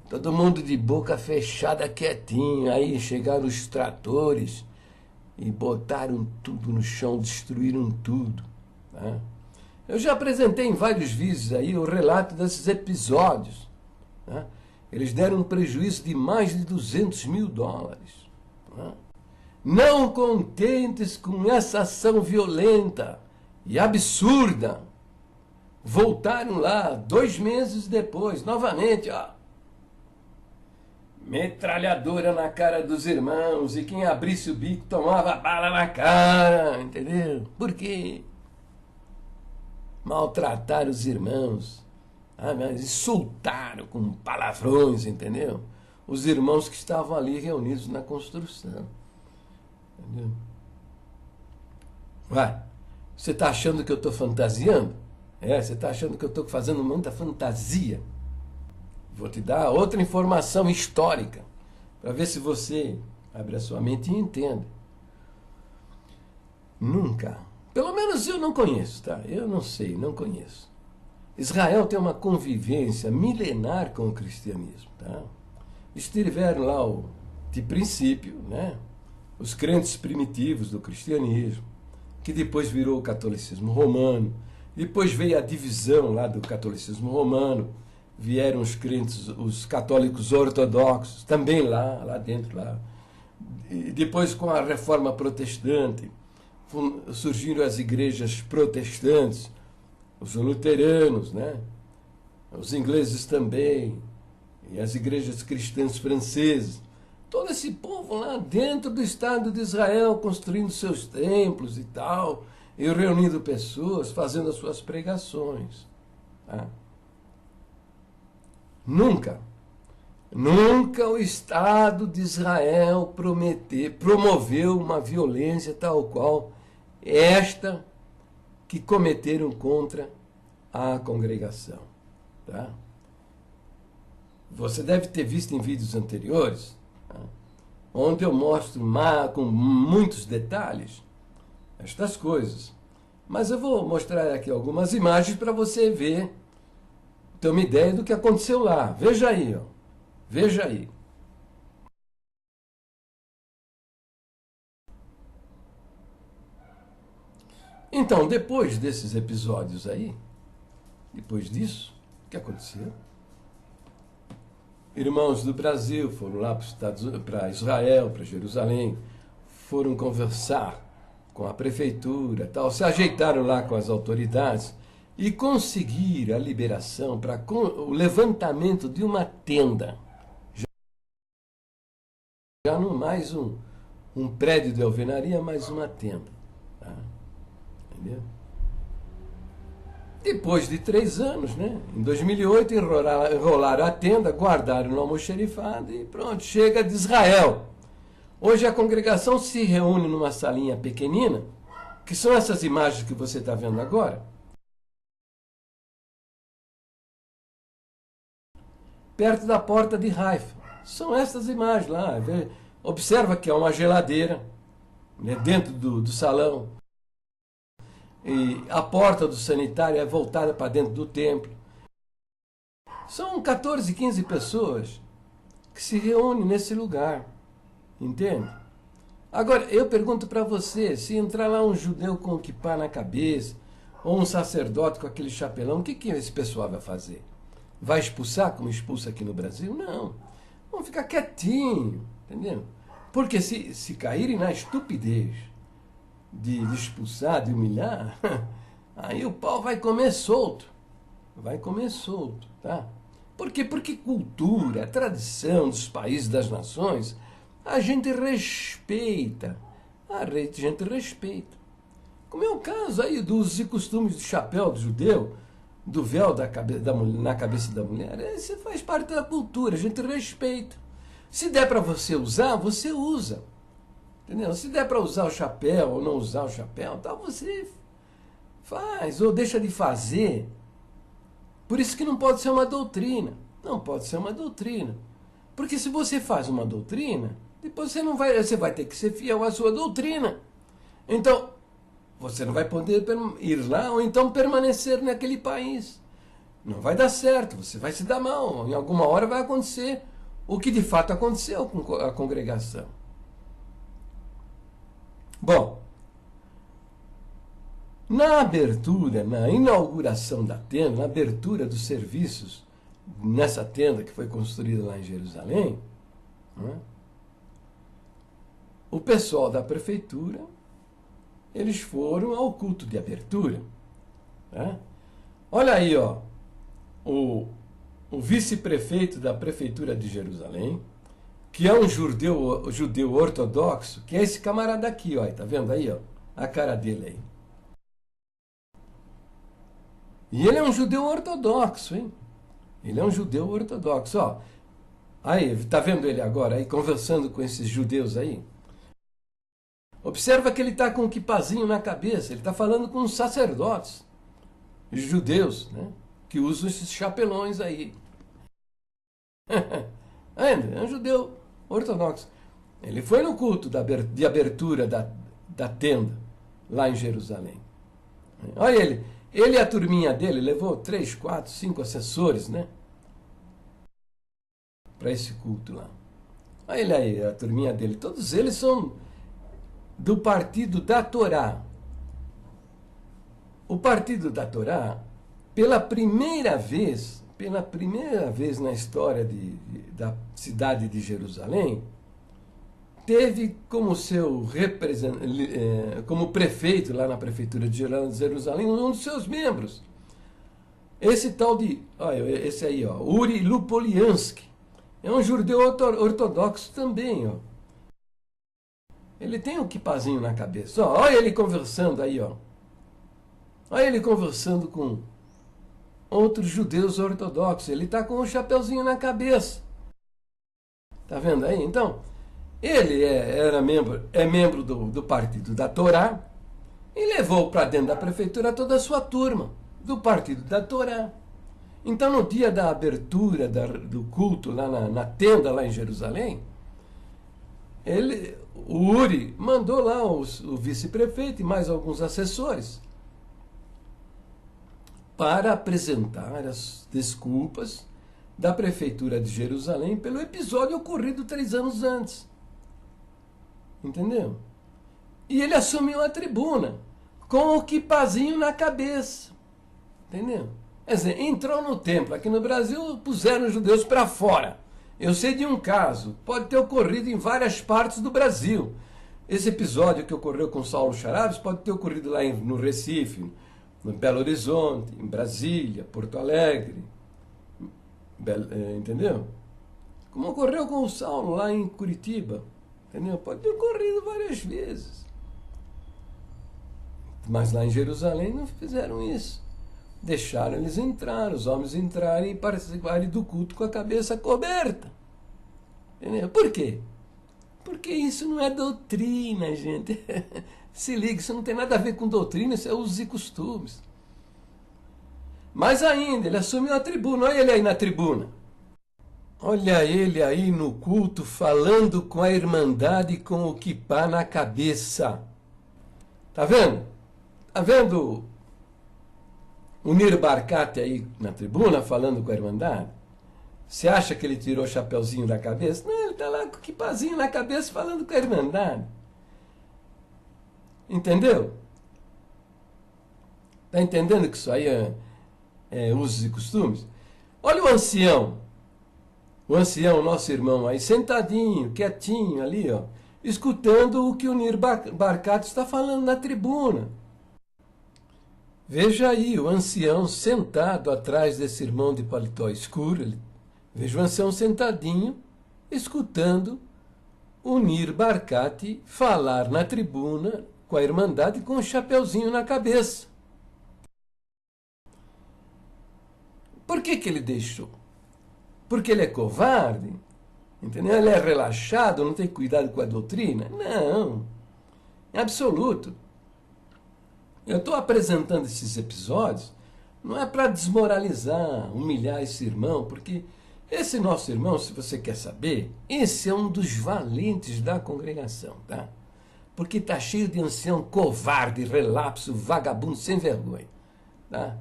Todo mundo de boca fechada, quietinho. Aí chegaram os tratores e botaram tudo no chão, destruíram tudo. Tá? Eu já apresentei em vários vídeos aí o relato desses episódios. Tá? Eles deram um prejuízo de mais de $200 mil. Tá? Não contentes com essa ação violenta e absurda, voltaram lá 2 meses depois, novamente, ó. Metralhadora na cara dos irmãos, e quem abrisse o bico tomava bala na cara, entendeu? Por quê? Maltrataram os irmãos, mas insultaram com palavrões, entendeu? Os irmãos que estavam ali reunidos na construção, entendeu? Ué, você está achando que eu estou fantasiando? Você está achando que eu estou fazendo muita fantasia? Vou te dar outra informação histórica, para ver se você abre a sua mente e entende. Nunca, pelo menos eu não conheço, tá? Eu não sei, não conheço. Israel tem uma convivência milenar com o cristianismo, tá? Estiveram lá, de princípio, né? Os crentes primitivos do cristianismo, que depois virou o catolicismo romano, depois veio a divisão lá do catolicismo romano, vieram os crentes, os católicos ortodoxos, também lá dentro, lá. E depois, com a reforma protestante, surgiram as igrejas protestantes, os luteranos, né? Os ingleses também, e as igrejas cristãs francesas. Todo esse povo lá dentro do Estado de Israel, construindo seus templos e tal, e reunindo pessoas, fazendo as suas pregações. Tá? Nunca o Estado de Israel promoveu uma violência tal qual esta que cometeram contra a congregação. Tá? Você deve ter visto em vídeos anteriores, tá? Onde eu mostro com muitos detalhes estas coisas. Mas eu vou mostrar aqui algumas imagens para você ver, ter uma ideia do que aconteceu lá. Veja aí, ó. Veja aí. Então, depois desses episódios aí, depois disso, o que aconteceu? Irmãos do Brasil foram lá para Israel, para Jerusalém, foram conversar com a prefeitura, tal, se ajeitaram lá com as autoridades e conseguiram a liberação para o levantamento de uma tenda. Já não mais um prédio de alvenaria, mas uma tenda. Tá? Entendeu? Depois de 3 anos, né? Em 2008, enrolaram a tenda, guardaram no almoxerifado e pronto, chega de Israel. Hoje a congregação se reúne numa salinha pequenina, que são essas imagens que você está vendo agora. Perto da porta de Haifa. São essas imagens lá. Observa que há uma geladeira, né, dentro do salão. E a porta do sanitário é voltada para dentro do templo. São 14, 15 pessoas que se reúnem nesse lugar. Entende? Agora, eu pergunto para você, se entrar lá um judeu com o quipá na cabeça, ou um sacerdote com aquele chapelão, o que esse pessoal vai fazer? Vai expulsar como expulsa aqui no Brasil? Não. Vão ficar quietinho, entendeu? Porque se caírem na estupidez de expulsar, de humilhar, aí o pau vai comer solto. Vai comer solto, tá? Por quê? Porque cultura, tradição dos países, das nações, a gente respeita. A gente respeita. Como é o caso aí dos usos e costumes do chapéu do judeu, do véu na cabeça da mulher. Isso faz parte da cultura, a gente respeita. Se der para você usar, você usa. Entendeu? Se der para usar o chapéu ou não usar o chapéu, tal, você faz ou deixa de fazer. Por isso que não pode ser uma doutrina. Não pode ser uma doutrina. Porque se você faz uma doutrina, depois você vai ter que ser fiel à sua doutrina. Então, você não vai poder ir lá ou então permanecer naquele país. Não vai dar certo, você vai se dar mal. Em alguma hora vai acontecer o que de fato aconteceu com a congregação. Bom, na abertura, na inauguração da tenda, na abertura dos serviços nessa tenda que foi construída lá em Jerusalém, né, o pessoal da prefeitura, eles foram ao culto de abertura. Né? Olha aí, ó, o vice-prefeito da prefeitura de Jerusalém, que é um judeu ortodoxo, que é esse camarada aqui, ó, tá vendo aí, ó, a cara dele aí. E ele é um judeu ortodoxo, hein? Ele é um judeu ortodoxo, ó. Aí, tá vendo ele agora aí conversando com esses judeus aí? Observa que ele está com um quipazinho na cabeça, ele está falando com os sacerdotes judeus, né? Que usam esses chapelões aí. É um judeu ortodoxo. Ele foi no culto de abertura da tenda, lá em Jerusalém. Olha ele e a turminha dele levou 3, 4, 5 assessores, né? Para esse culto lá. Olha ele aí, a turminha dele. Todos eles são do Partido da Torá. O Partido da Torá, pela primeira vez na história da cidade de Jerusalém, teve como como prefeito lá na prefeitura de Jerusalém um dos seus membros. Esse tal de, olha, esse aí, ó, Uri Lupoliansky, é um judeu ortodoxo também, ó. Ele tem um quipazinho na cabeça. Ó, olha ele conversando aí, ó. Olha ele conversando com outros judeus ortodoxos. Ele está com um chapeuzinho na cabeça. Tá vendo aí? Então, ele é membro do Partido da Torá e levou para dentro da prefeitura toda a sua turma do Partido da Torá. Então, no dia da abertura do culto lá na tenda lá em Jerusalém, o Uri mandou lá o vice-prefeito e mais alguns assessores para apresentar as desculpas da prefeitura de Jerusalém pelo episódio ocorrido 3 anos antes. Entendeu? E ele assumiu a tribuna com o quipazinho na cabeça. Entendeu? Quer dizer, entrou no templo. Aqui no Brasil puseram os judeus para fora. Eu sei de um caso, pode ter ocorrido em várias partes do Brasil. Esse episódio que ocorreu com Saulo Chaves pode ter ocorrido lá no Recife, no Belo Horizonte, em Brasília, Porto Alegre. Entendeu? Como ocorreu com o Saulo lá em Curitiba. Entendeu? Pode ter ocorrido várias vezes. Mas lá em Jerusalém não fizeram isso. Deixaram eles entrar, os homens entrarem e participarem do culto com a cabeça coberta. Entendeu? Por quê? Porque isso não é doutrina, gente. Se liga, isso não tem nada a ver com doutrina, isso é usos e costumes. Mas ainda, ele assumiu a tribuna. Olha ele aí na tribuna. Olha ele aí no culto falando com a irmandade com o quipá na cabeça. Tá vendo? Tá vendo o Nir Barkat aí na tribuna falando com a irmandade? Você acha que ele tirou o chapeuzinho da cabeça? Não, ele tá lá com o quipazinho na cabeça falando com a irmandade. Entendeu? Tá entendendo que isso aí é usos e costumes? Olha o ancião, nosso irmão aí, sentadinho, quietinho ali, ó, escutando o que o Nir Barkat está falando na tribuna. Veja aí o ancião sentado atrás desse irmão de paletó escuro. Veja o ancião sentadinho, escutando o Nir Barkat falar na tribuna com a irmandade com um chapeuzinho na cabeça. Por que ele deixou? Porque ele é covarde? Entendeu? Ele é relaxado, não tem cuidado com a doutrina? Não, em absoluto. Eu estou apresentando esses episódios, não é para desmoralizar, humilhar esse irmão, porque esse nosso irmão, se você quer saber, esse é um dos valentes da congregação, tá? Porque está cheio de ancião covarde, relapso, vagabundo, sem vergonha, tá?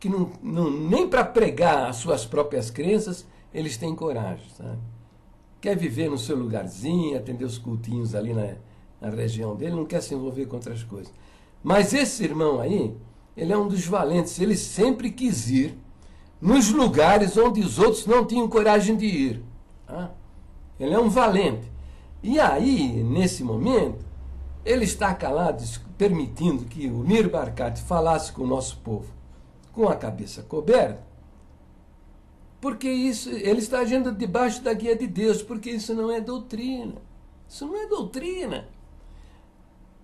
Que nem para pregar as suas próprias crenças eles têm coragem, sabe? Quer viver no seu lugarzinho, atender os cultinhos ali na região dele, não quer se envolver com outras coisas. Mas esse irmão aí, ele é um dos valentes, ele sempre quis ir nos lugares onde os outros não tinham coragem de ir. Tá? Ele é um valente. E aí, nesse momento, ele está calado, permitindo que o Nir Barkat falasse com o nosso povo com a cabeça coberta, porque isso, ele está agindo debaixo da guia de Deus, porque isso não é doutrina. Isso não é doutrina.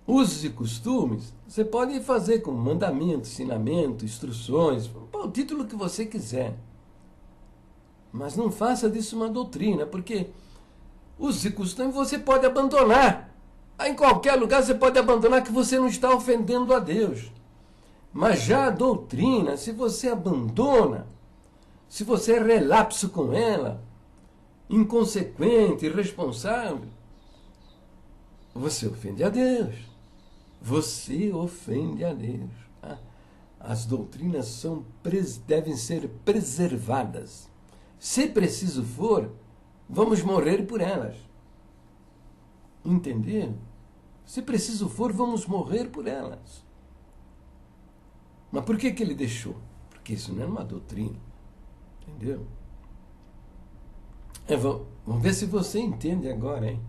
Usos e costumes, você pode fazer com mandamento, ensinamento, instruções, o título que você quiser. Mas não faça disso uma doutrina, porque usos e costumes você pode abandonar. Em qualquer lugar você pode abandonar que você não está ofendendo a Deus. Mas já a doutrina, se você abandona, se você é relapso com ela, inconsequente, irresponsável, você ofende a Deus. Você ofende a Deus. Tá? As doutrinas devem ser preservadas. Se preciso for, vamos morrer por elas. Entenderam? Se preciso for, vamos morrer por elas. Mas por que ele deixou? Porque isso não é uma doutrina. Entendeu? Vamos ver se você entende agora, hein?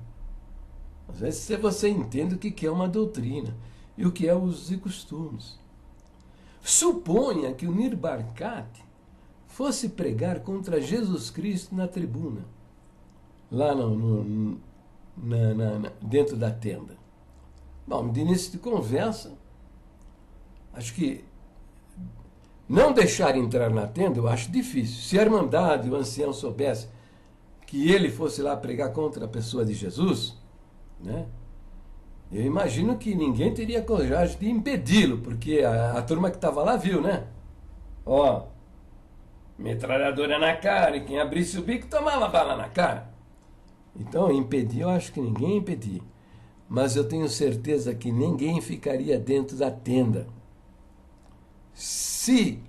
Às vezes se você entende o que é uma doutrina e o que é usos e costumes. Suponha que o Nir Barkat fosse pregar contra Jesus Cristo na tribuna, lá dentro da tenda. Bom, de início de conversa, acho que não deixar entrar na tenda eu acho difícil. Se a Irmandade, o ancião, soubesse que ele fosse lá pregar contra a pessoa de Jesus, né? Eu imagino que ninguém teria coragem de impedi-lo, porque a turma que estava lá viu, né? Ó, metralhadora na cara, e quem abrisse o bico tomava bala na cara. Então, impedir, eu acho que ninguém impedia. Mas eu tenho certeza que ninguém ficaria dentro da tenda. Se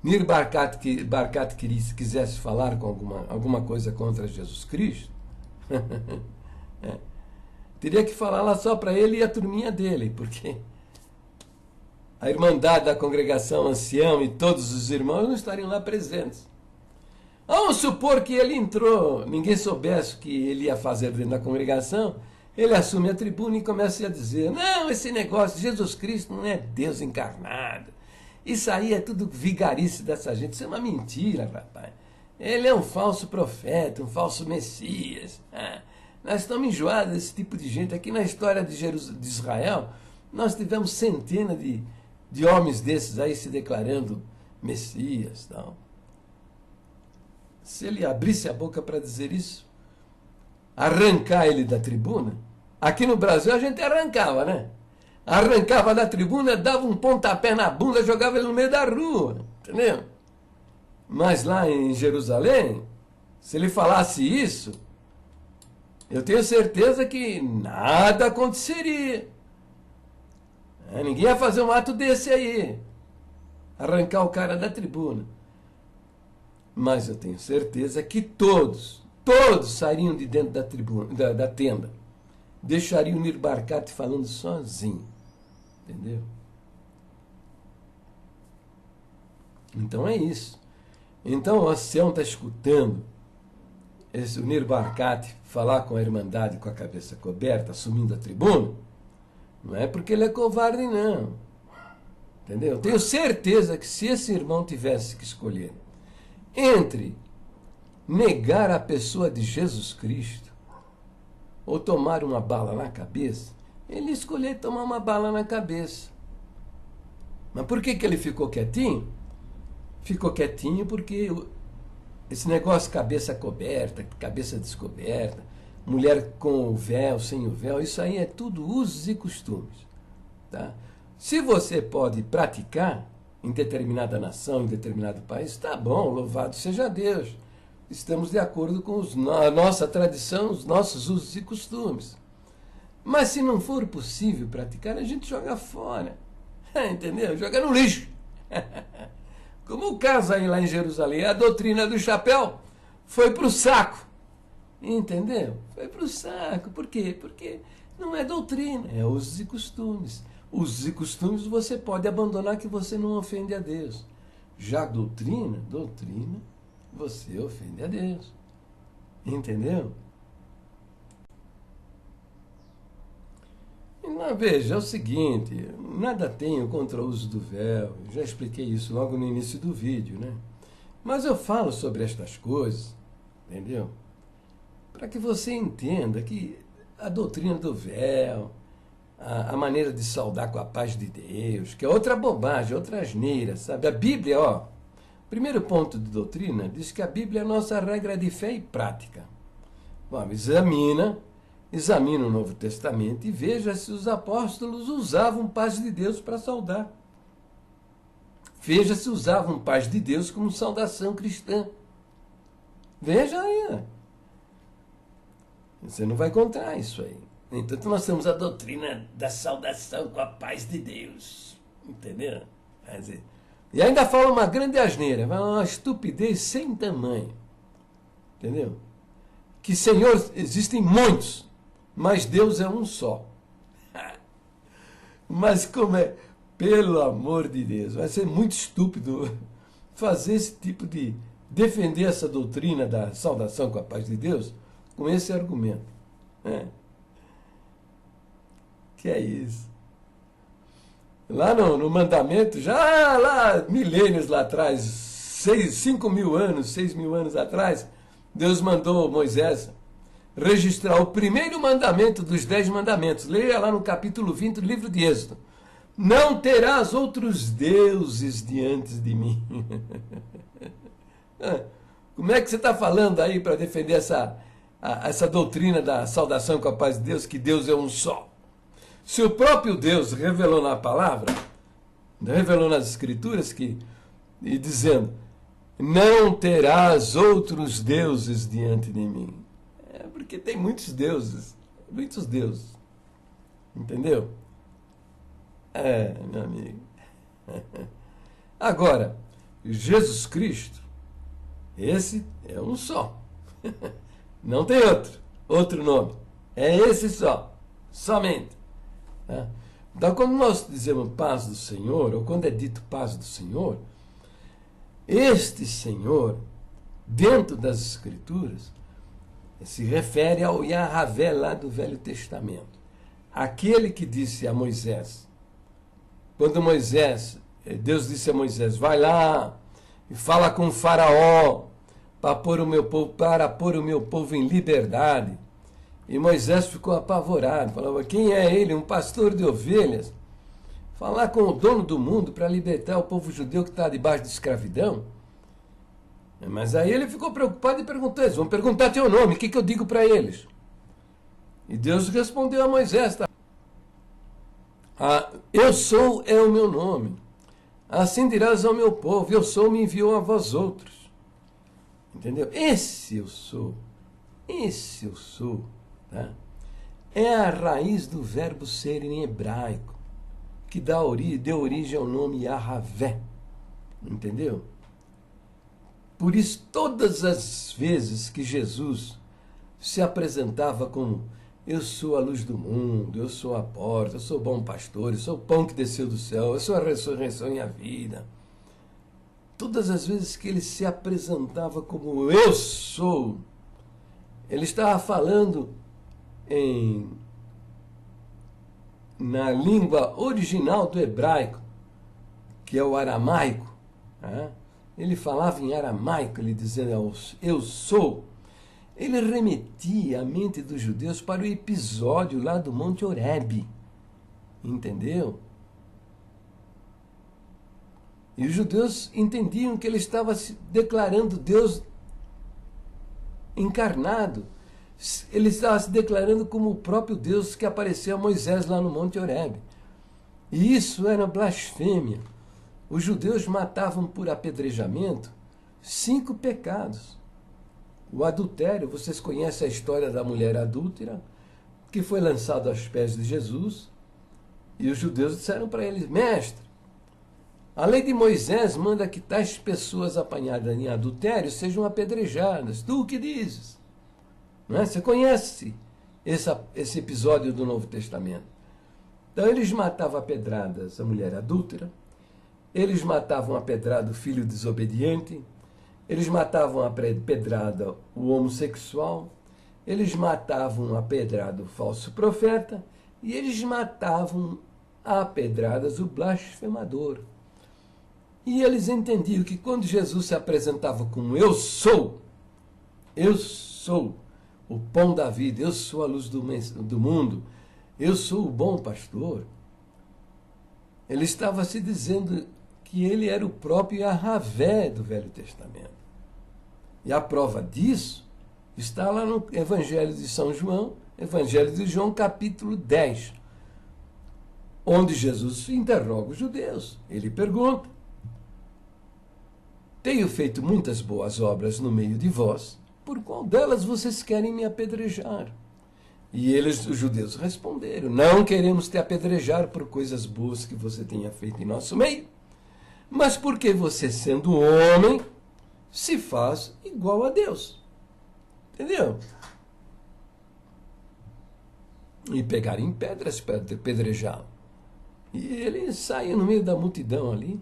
Nir Barkat quisesse falar com alguma coisa contra Jesus Cristo, teria que falar lá só para ele e a turminha dele, porque a Irmandade da Congregação Ancião e todos os irmãos não estariam lá presentes. Vamos supor que ele entrou, ninguém soubesse o que ele ia fazer dentro da congregação, ele assume a tribuna e começa a dizer, não, esse negócio, Jesus Cristo não é Deus encarnado. Isso aí é tudo vigarice dessa gente, isso é uma mentira, rapaz. Ele é um falso profeta, um falso Messias. Nós estamos enjoados desse tipo de gente. Aqui na história de Israel, nós tivemos centenas de homens desses aí se declarando Messias. Tal. Se ele abrisse a boca para dizer isso, arrancar ele da tribuna, aqui no Brasil a gente arrancava, né? Arrancava da tribuna, dava um pontapé na bunda, jogava ele no meio da rua, entendeu? Mas lá em Jerusalém, se ele falasse isso, eu tenho certeza que nada aconteceria. Ninguém ia fazer um ato desse aí, arrancar o cara da tribuna. Mas eu tenho certeza que todos sairiam de dentro da tribuna, da tenda, deixariam o Nir Barkat falando sozinho. Entendeu? Então é isso. Então o ancião está escutando o Nir Barkat falar com a Irmandade com a cabeça coberta, assumindo a tribuna, não é porque ele é covarde, não. Entendeu? Eu tenho certeza que se esse irmão tivesse que escolher entre negar a pessoa de Jesus Cristo ou tomar uma bala na cabeça, ele escolheu tomar uma bala na cabeça. Mas por que ele ficou quietinho? Ficou quietinho porque esse negócio cabeça coberta, cabeça descoberta, mulher com o véu, sem o véu, isso aí é tudo usos e costumes. Tá? Se você pode praticar em determinada nação, em determinado país, tá bom, louvado seja Deus. Estamos de acordo com a nossa tradição, os nossos usos e costumes. Mas se não for possível praticar, a gente joga fora. Entendeu? Joga no lixo. Como o caso aí lá em Jerusalém, a doutrina do chapéu foi para o saco. Entendeu? Foi para o saco. Por quê? Porque não é doutrina, é usos e costumes. Usos e costumes você pode abandonar que você não ofende a Deus. Já doutrina, você ofende a Deus. Entendeu? Não, veja, é o seguinte, nada tenho contra o uso do véu, já expliquei isso logo no início do vídeo, né? Mas eu falo sobre estas coisas, entendeu? Para que você entenda que a doutrina do véu, a maneira de saudar com a paz de Deus, que é outra bobagem, outra asneira, sabe? A Bíblia, ó, primeiro ponto de doutrina, diz que a Bíblia é a nossa regra de fé e prática. Bom, examina o Novo Testamento e veja se os apóstolos usavam paz de Deus para saudar. Veja se usavam paz de Deus como saudação cristã. Veja aí. Você não vai encontrar isso aí. Entanto, nós temos a doutrina da saudação com a paz de Deus. Entendeu? Quer dizer, e ainda fala uma grande asneira, uma estupidez sem tamanho. Entendeu? Que Senhor existem muitos, mas Deus é um só. Mas como é? Pelo amor de Deus, vai ser muito estúpido fazer esse tipo de... defender essa doutrina da saudação com a paz de Deus com esse argumento. Que é isso? Lá no mandamento, já lá, milênios lá atrás, 5.000 anos, 6.000 anos atrás, Deus mandou Moisés registrar o primeiro mandamento dos 10 mandamentos. Leia lá no capítulo 20 do livro de Êxodo. Não terás outros deuses diante de mim. Como é que você está falando aí para defender essa doutrina da saudação com a paz de Deus, que Deus é um só? Se o próprio Deus revelou na palavra, revelou nas escrituras, e dizendo, não terás outros deuses diante de mim. É porque tem muitos deuses. Entendeu? Meu amigo. Agora, Jesus Cristo, esse é um só. Não tem outro nome. É esse só. Somente. Então, quando nós dizemos paz do Senhor, ou quando é dito paz do Senhor, este Senhor, dentro das Escrituras, se refere ao Yahvé lá do Velho Testamento. Aquele que disse a Moisés, quando Deus disse a Moisés, vai lá e fala com o faraó para pôr o meu povo em liberdade. E Moisés ficou apavorado, falava, quem é ele? Um pastor de ovelhas? Falar com o dono do mundo para libertar o povo judeu que está debaixo de escravidão? Mas aí ele ficou preocupado e perguntou, eles vão perguntar teu nome, o que eu digo para eles? E Deus respondeu a Moisés, tá? Eu sou é o meu nome. Assim dirás ao meu povo, eu sou, me enviou a vós outros. Entendeu? Esse eu sou, tá? É a raiz do verbo ser em hebraico, que deu origem ao nome Yahvé. Entendeu? Por isso, todas as vezes que Jesus se apresentava como eu sou a luz do mundo, eu sou a porta, eu sou o bom pastor, eu sou o pão que desceu do céu, eu sou a ressurreição e a vida. Todas as vezes que ele se apresentava como eu sou, ele estava falando na língua original do hebraico, que é o aramaico. Ele falava em aramaico, ele dizia eu sou. Ele remetia a mente dos judeus para o episódio lá do Monte Horebe. Entendeu? E os judeus entendiam que ele estava se declarando Deus encarnado. Ele estava se declarando como o próprio Deus que apareceu a Moisés lá no Monte Horebe. E isso era blasfêmia. Os judeus matavam por apedrejamento 5 pecados. O adultério, vocês conhecem a história da mulher adúltera, que foi lançada aos pés de Jesus, e os judeus disseram para ele: mestre, a lei de Moisés manda que tais pessoas apanhadas em adultério sejam apedrejadas. Tu o que dizes? Não é? Você conhece esse episódio do Novo Testamento. Então eles matavam a pedradas a mulher adúltera, eles matavam a pedrada o filho desobediente, eles matavam a pedrada o homossexual, eles matavam a pedrada o falso profeta, e eles matavam a pedradas o blasfemador. E eles entendiam que quando Jesus se apresentava como eu sou o pão da vida, eu sou a luz do mundo, eu sou o bom pastor, ele estava se dizendo que ele era o próprio Yahvé do Velho Testamento. E a prova disso está lá no Evangelho de São João, Evangelho de João, capítulo 10, onde Jesus interroga os judeus. Ele pergunta: tenho feito muitas boas obras no meio de vós, por qual delas vocês querem me apedrejar? E eles, os judeus, responderam: não queremos te apedrejar por coisas boas que você tenha feito em nosso meio, mas porque você, sendo homem, se faz igual a Deus. Entendeu? E pegaram em pedras para apedrejá-lo. E ele saiu no meio da multidão ali.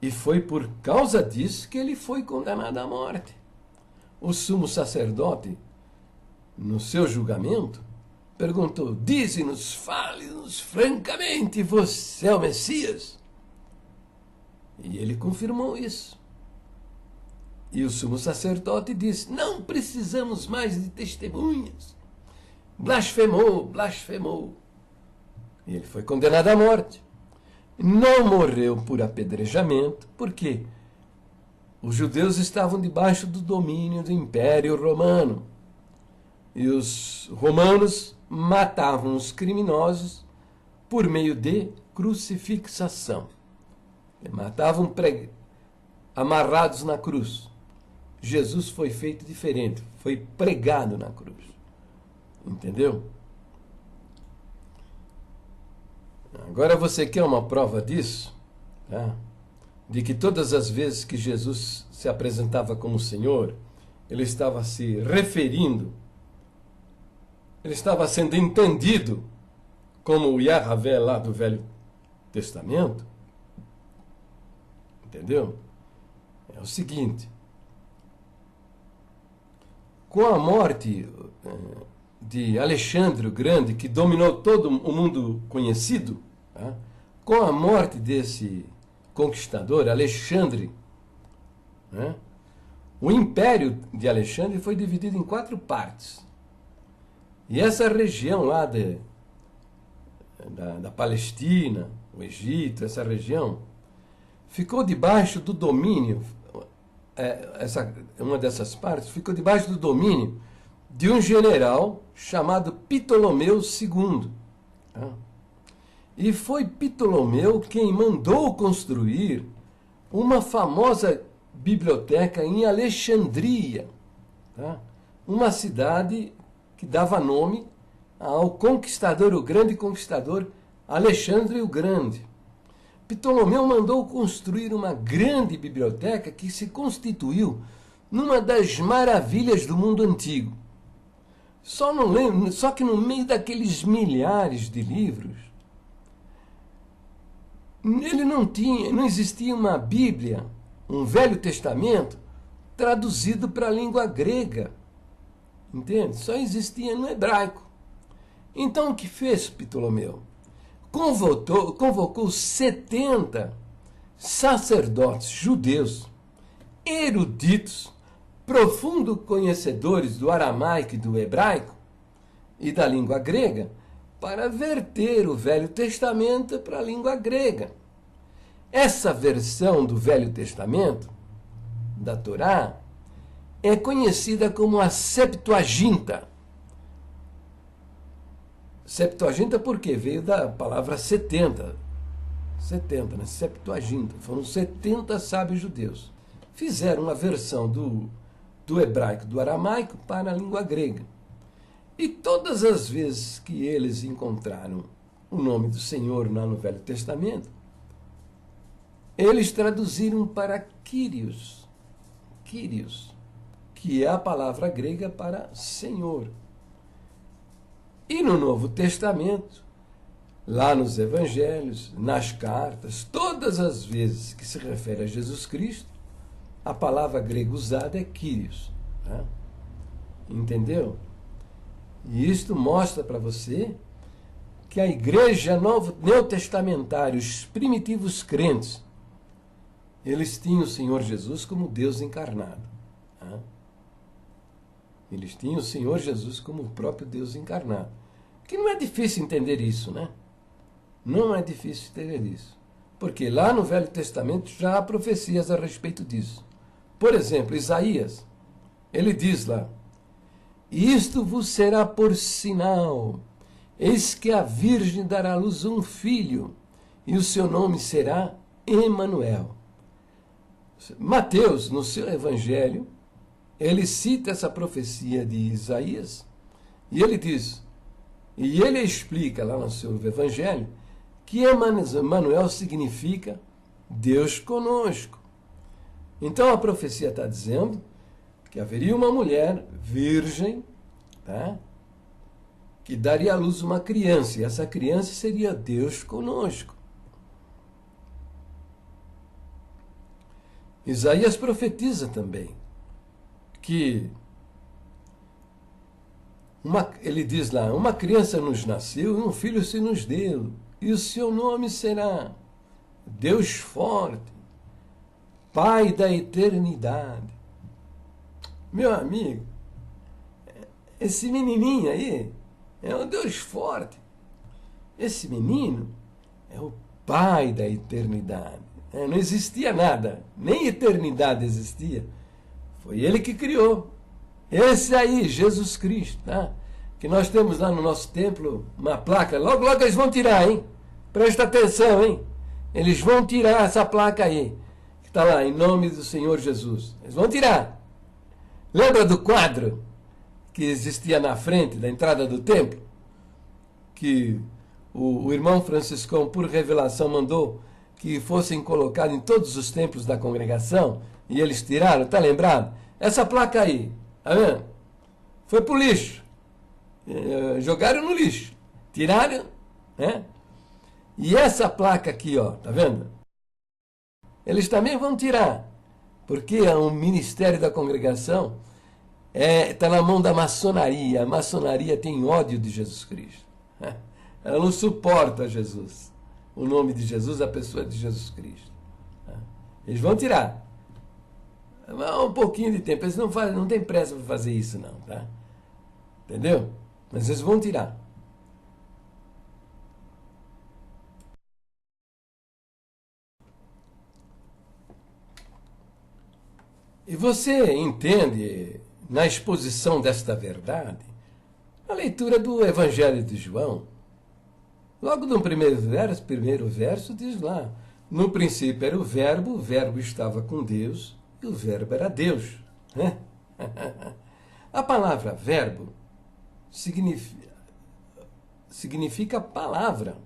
E foi por causa disso que ele foi condenado à morte. O sumo sacerdote, no seu julgamento, perguntou: dize-nos, fale-nos francamente, você é o Messias? E ele confirmou isso. E o sumo sacerdote disse: não precisamos mais de testemunhas. Blasfemou, blasfemou. E ele foi condenado à morte. Não morreu por apedrejamento, porque os judeus estavam debaixo do domínio do Império Romano. E os romanos matavam os criminosos por meio de crucifixação. Matavam amarrados na cruz. Jesus foi feito diferente, foi pregado na cruz. Entendeu? Agora você quer uma prova disso? Tá? De que todas as vezes que Jesus se apresentava como Senhor, ele estava se referindo, ele estava sendo entendido como o Yahvé lá do Velho Testamento. Entendeu? É o seguinte: com a morte de Alexandre o Grande, que dominou todo o mundo conhecido, tá? Com a morte desse conquistador, Alexandre, né? O império de Alexandre foi dividido em 4 partes. E essa região lá da Palestina, o Egito, essa região, ficou debaixo do domínio, uma dessas partes ficou debaixo do domínio de um general chamado Ptolomeu II. Tá? E foi Ptolomeu quem mandou construir uma famosa biblioteca em Alexandria, tá? Uma cidade que dava nome ao conquistador, o grande conquistador Alexandre o Grande. Ptolomeu mandou construir uma grande biblioteca que se constituiu numa das maravilhas do mundo antigo. Só que no meio daqueles milhares de livros, ele não existia uma Bíblia, um Velho Testamento, traduzido para a língua grega. Entende? Só existia no hebraico. Então o que fez Ptolomeu? Convocou 70 sacerdotes judeus, eruditos, profundos conhecedores do aramaico e do hebraico e da língua grega, para verter o Velho Testamento para a língua grega. Essa versão do Velho Testamento, da Torá, é conhecida como a Septuaginta. Septuaginta por quê? Veio da palavra 70. 70, né? Septuaginta. Foram 70 sábios judeus. Fizeram uma versão do hebraico, do aramaico, para a língua grega. E todas as vezes que eles encontraram o nome do Senhor lá no Velho Testamento, eles traduziram para Kyrios. Kyrios, que é a palavra grega para Senhor. E no Novo Testamento, lá nos Evangelhos, nas cartas, todas as vezes que se refere a Jesus Cristo, a palavra grega usada é Kyrios. Tá? Entendeu? E isto mostra para você que a igreja neotestamentária, os primitivos crentes, eles tinham o Senhor Jesus como Deus encarnado. Tá? Eles tinham o Senhor Jesus como o próprio Deus encarnado. Que não é difícil entender isso, né? Não é difícil entender isso. Porque lá no Velho Testamento já há profecias a respeito disso. Por exemplo, Isaías, ele diz lá: isto vos será por sinal, eis que a Virgem dará à luz um filho, e o seu nome será Emanuel. Mateus, no seu evangelho, ele cita essa profecia de Isaías, e ele diz, e ele explica lá no seu evangelho, que Emanuel significa Deus conosco. Então a profecia está dizendo que haveria uma mulher virgem, tá? Que daria à luz uma criança, e essa criança seria Deus conosco. Isaías profetiza também que ele diz lá, uma criança nos nasceu e um filho se nos deu, e o seu nome será Deus forte, Pai da eternidade. Meu amigo, esse menininho aí é um Deus forte. Esse menino é o Pai da eternidade. Não existia nada, nem eternidade existia. Foi ele que criou. Esse aí, Jesus Cristo, tá? Que nós temos lá no nosso templo uma placa. Logo, logo eles vão tirar, hein? Presta atenção, hein? Eles vão tirar essa placa aí, que está lá, em nome do Senhor Jesus. Eles vão tirar. Lembra do quadro que existia na frente da entrada do templo? Que o irmão Franciscão, por revelação, mandou que fossem colocados em todos os templos da congregação, e eles tiraram, tá lembrado? Essa placa aí, tá vendo? Foi pro lixo. Jogaram no lixo. Tiraram, né? E essa placa aqui, ó, tá vendo? Eles também vão tirar, porque é um ministério da congregação, está na mão da maçonaria. A maçonaria tem ódio de Jesus Cristo. Ela não suporta Jesus. O nome de Jesus, a pessoa de Jesus Cristo. Eles vão tirar. Um pouquinho de tempo. Eles não têm pressa para fazer isso, não. Tá? Entendeu? Mas eles vão tirar. E você entende, na exposição desta verdade, a leitura do Evangelho de João. Logo no primeiro verso diz lá, no princípio era o verbo estava com Deus, e o verbo era Deus. Né? A palavra verbo significa palavra.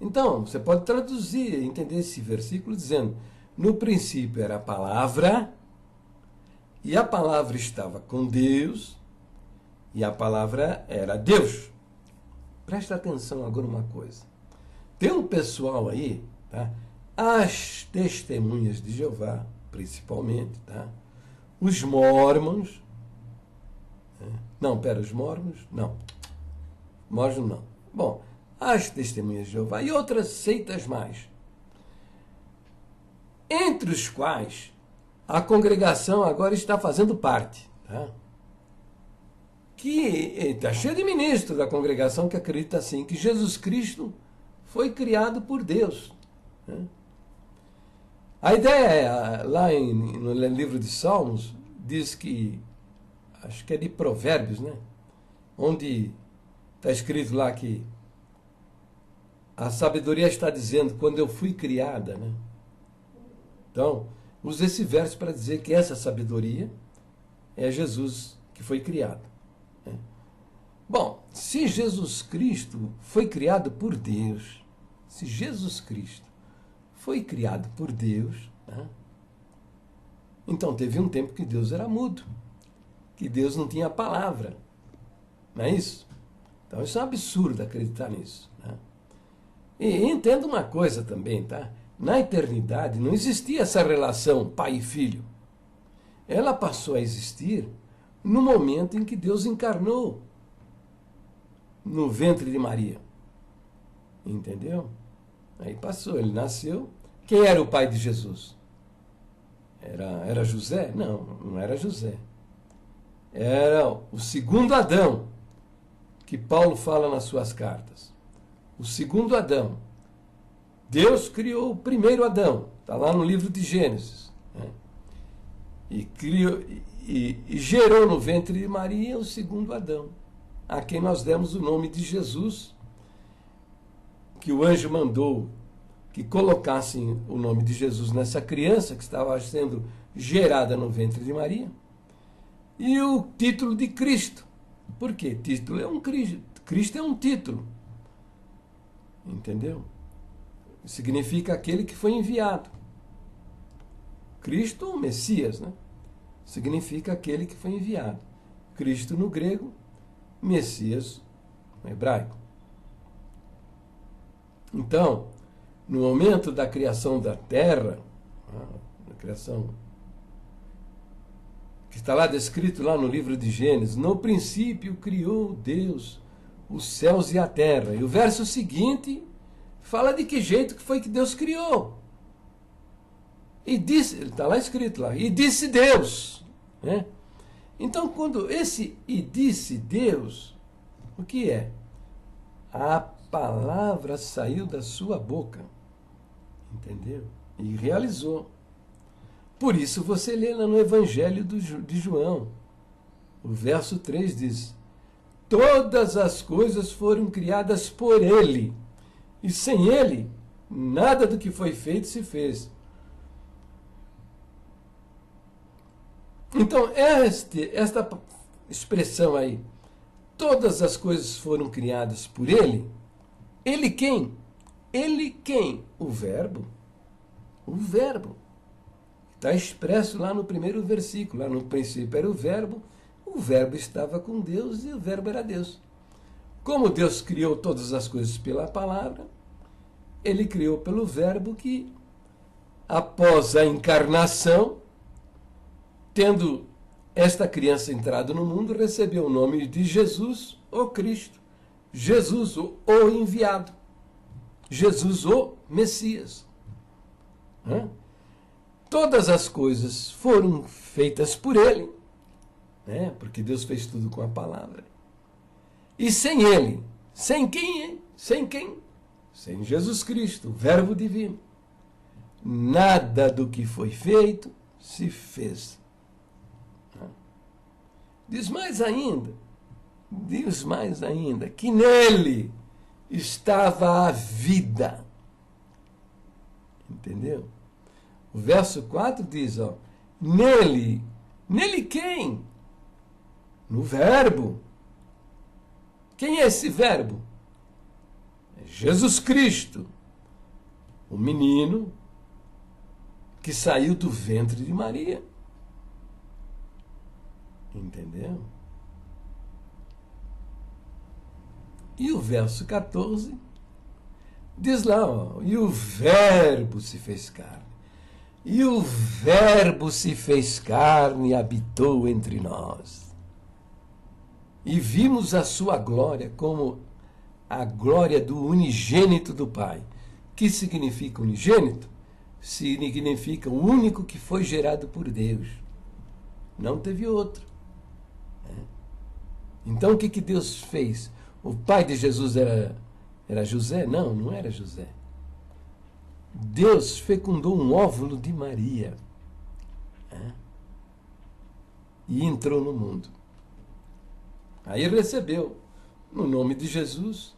Então, você pode traduzir, entender esse versículo dizendo, no princípio era a palavra, e a palavra estava com Deus, e a palavra era Deus. Presta atenção agora uma coisa. Tem um pessoal aí, tá? As testemunhas de Jeová, principalmente, tá? Os mórmons. Os mórmons? Não. Mórmons não. Bom, as testemunhas de Jeová e outras seitas mais. Entre os quais a congregação agora está fazendo parte, tá? Que está cheio de ministros da congregação que acredita assim, que Jesus Cristo foi criado por Deus. Né? A ideia é, lá no livro de Salmos, diz que, acho que é de Provérbios, né? Onde está escrito lá que a sabedoria está dizendo, quando eu fui criada, né? Então, usa esse verso para dizer que essa sabedoria é Jesus que foi criado. Né? Bom, se Jesus Cristo foi criado por Deus, se Jesus Cristo foi criado por Deus, né? Então teve um tempo que Deus era mudo, que Deus não tinha palavra, não é isso? Então isso é um absurdo acreditar nisso. Né? E entenda uma coisa também, tá? Na eternidade não existia essa relação pai e filho. Ela passou a existir no momento em que Deus encarnou no ventre de Maria. Entendeu? Aí passou, ele nasceu. Quem era o pai de Jesus? Era José? Não, não era José. Era o segundo Adão, que Paulo fala nas suas cartas. O segundo Adão. Deus criou o primeiro Adão, está lá no livro de Gênesis. Né? E criou e gerou no ventre de Maria o segundo Adão, a quem nós demos o nome de Jesus, que o anjo mandou que colocassem o nome de Jesus nessa criança que estava sendo gerada no ventre de Maria, e o título de Cristo. Por quê? Título é um Cristo. Cristo é um título. Entendeu? Significa aquele que foi enviado. Cristo, o Messias, né? Significa aquele que foi enviado. Cristo no grego, Messias no hebraico. Então, no momento da criação da terra, a criação que está lá descrito lá no livro de Gênesis, no princípio criou Deus os céus e a terra. E o verso seguinte fala de que jeito que foi que Deus criou. E disse, está lá escrito lá, e disse Deus. Né? Então, quando esse e disse Deus, o que é? A palavra saiu da sua boca. Entendeu? E realizou. Por isso você lê lá no Evangelho de João. O verso 3 diz: todas as coisas foram criadas por ele, e sem ele, nada do que foi feito se fez. Então, esta expressão aí, todas as coisas foram criadas por ele, ele quem? Ele quem? O Verbo. O Verbo. Está expresso lá no primeiro versículo. Lá no princípio era o Verbo estava com Deus e o Verbo era Deus. Como Deus criou todas as coisas pela palavra, ele criou pelo Verbo que, após a encarnação, tendo esta criança entrado no mundo, recebeu o nome de Jesus, o Cristo. Jesus, o enviado. Jesus, o Messias. Todas as coisas foram feitas por ele, né? Porque Deus fez tudo com a palavra. E sem ele, sem quem? Sem quem? Sem Jesus Cristo, o Verbo divino. Nada do que foi feito se fez. Diz mais ainda, que nele estava a vida. Entendeu? O verso 4 diz, ó, nele quem? No Verbo. Quem é esse Verbo? É Jesus Cristo, o menino que saiu do ventre de Maria. Entendeu? E o verso 14 diz lá, ó, e o Verbo se fez carne. E o Verbo se fez carne e habitou entre nós. E vimos a sua glória como a glória do unigênito do Pai. Que significa unigênito? Significa o único que foi gerado por Deus. Não teve outro. Então o que Deus fez? O pai de Jesus era José? Não, não era José. Deus fecundou um óvulo de Maria. e entrou no mundo. Aí recebeu, no nome de Jesus,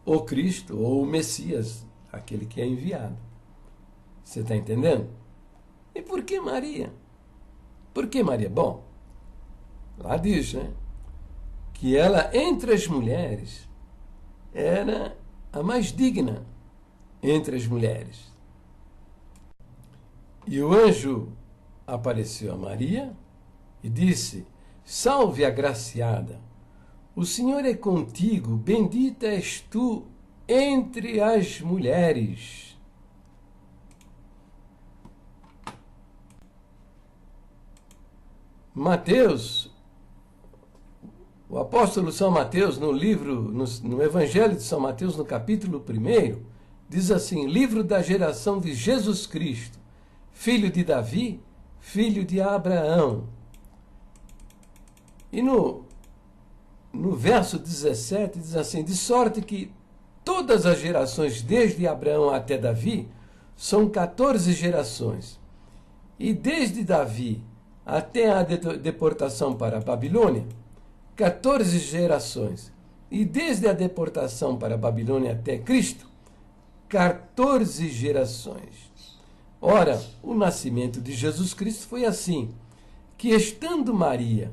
o Cristo ou o Messias, aquele que é enviado. Você está entendendo? E por que Maria? Por que Maria? Bom, lá diz, né, que ela, entre as mulheres, era a mais digna entre as mulheres. E o anjo apareceu a Maria e disse: Salve, agraciada, o Senhor é contigo, bendita és tu entre as mulheres. Mateus, o apóstolo São Mateus, no Evangelho de São Mateus, no capítulo 1, diz assim: livro da geração de Jesus Cristo, filho de Davi, filho de Abraão. E no verso 17 diz assim: de sorte que todas as gerações, desde Abraão até Davi, são 14 gerações. E desde Davi até a deportação para a Babilônia, 14 gerações. E desde a deportação para a Babilônia até Cristo, 14 gerações. Ora, o nascimento de Jesus Cristo foi assim, que estando Maria,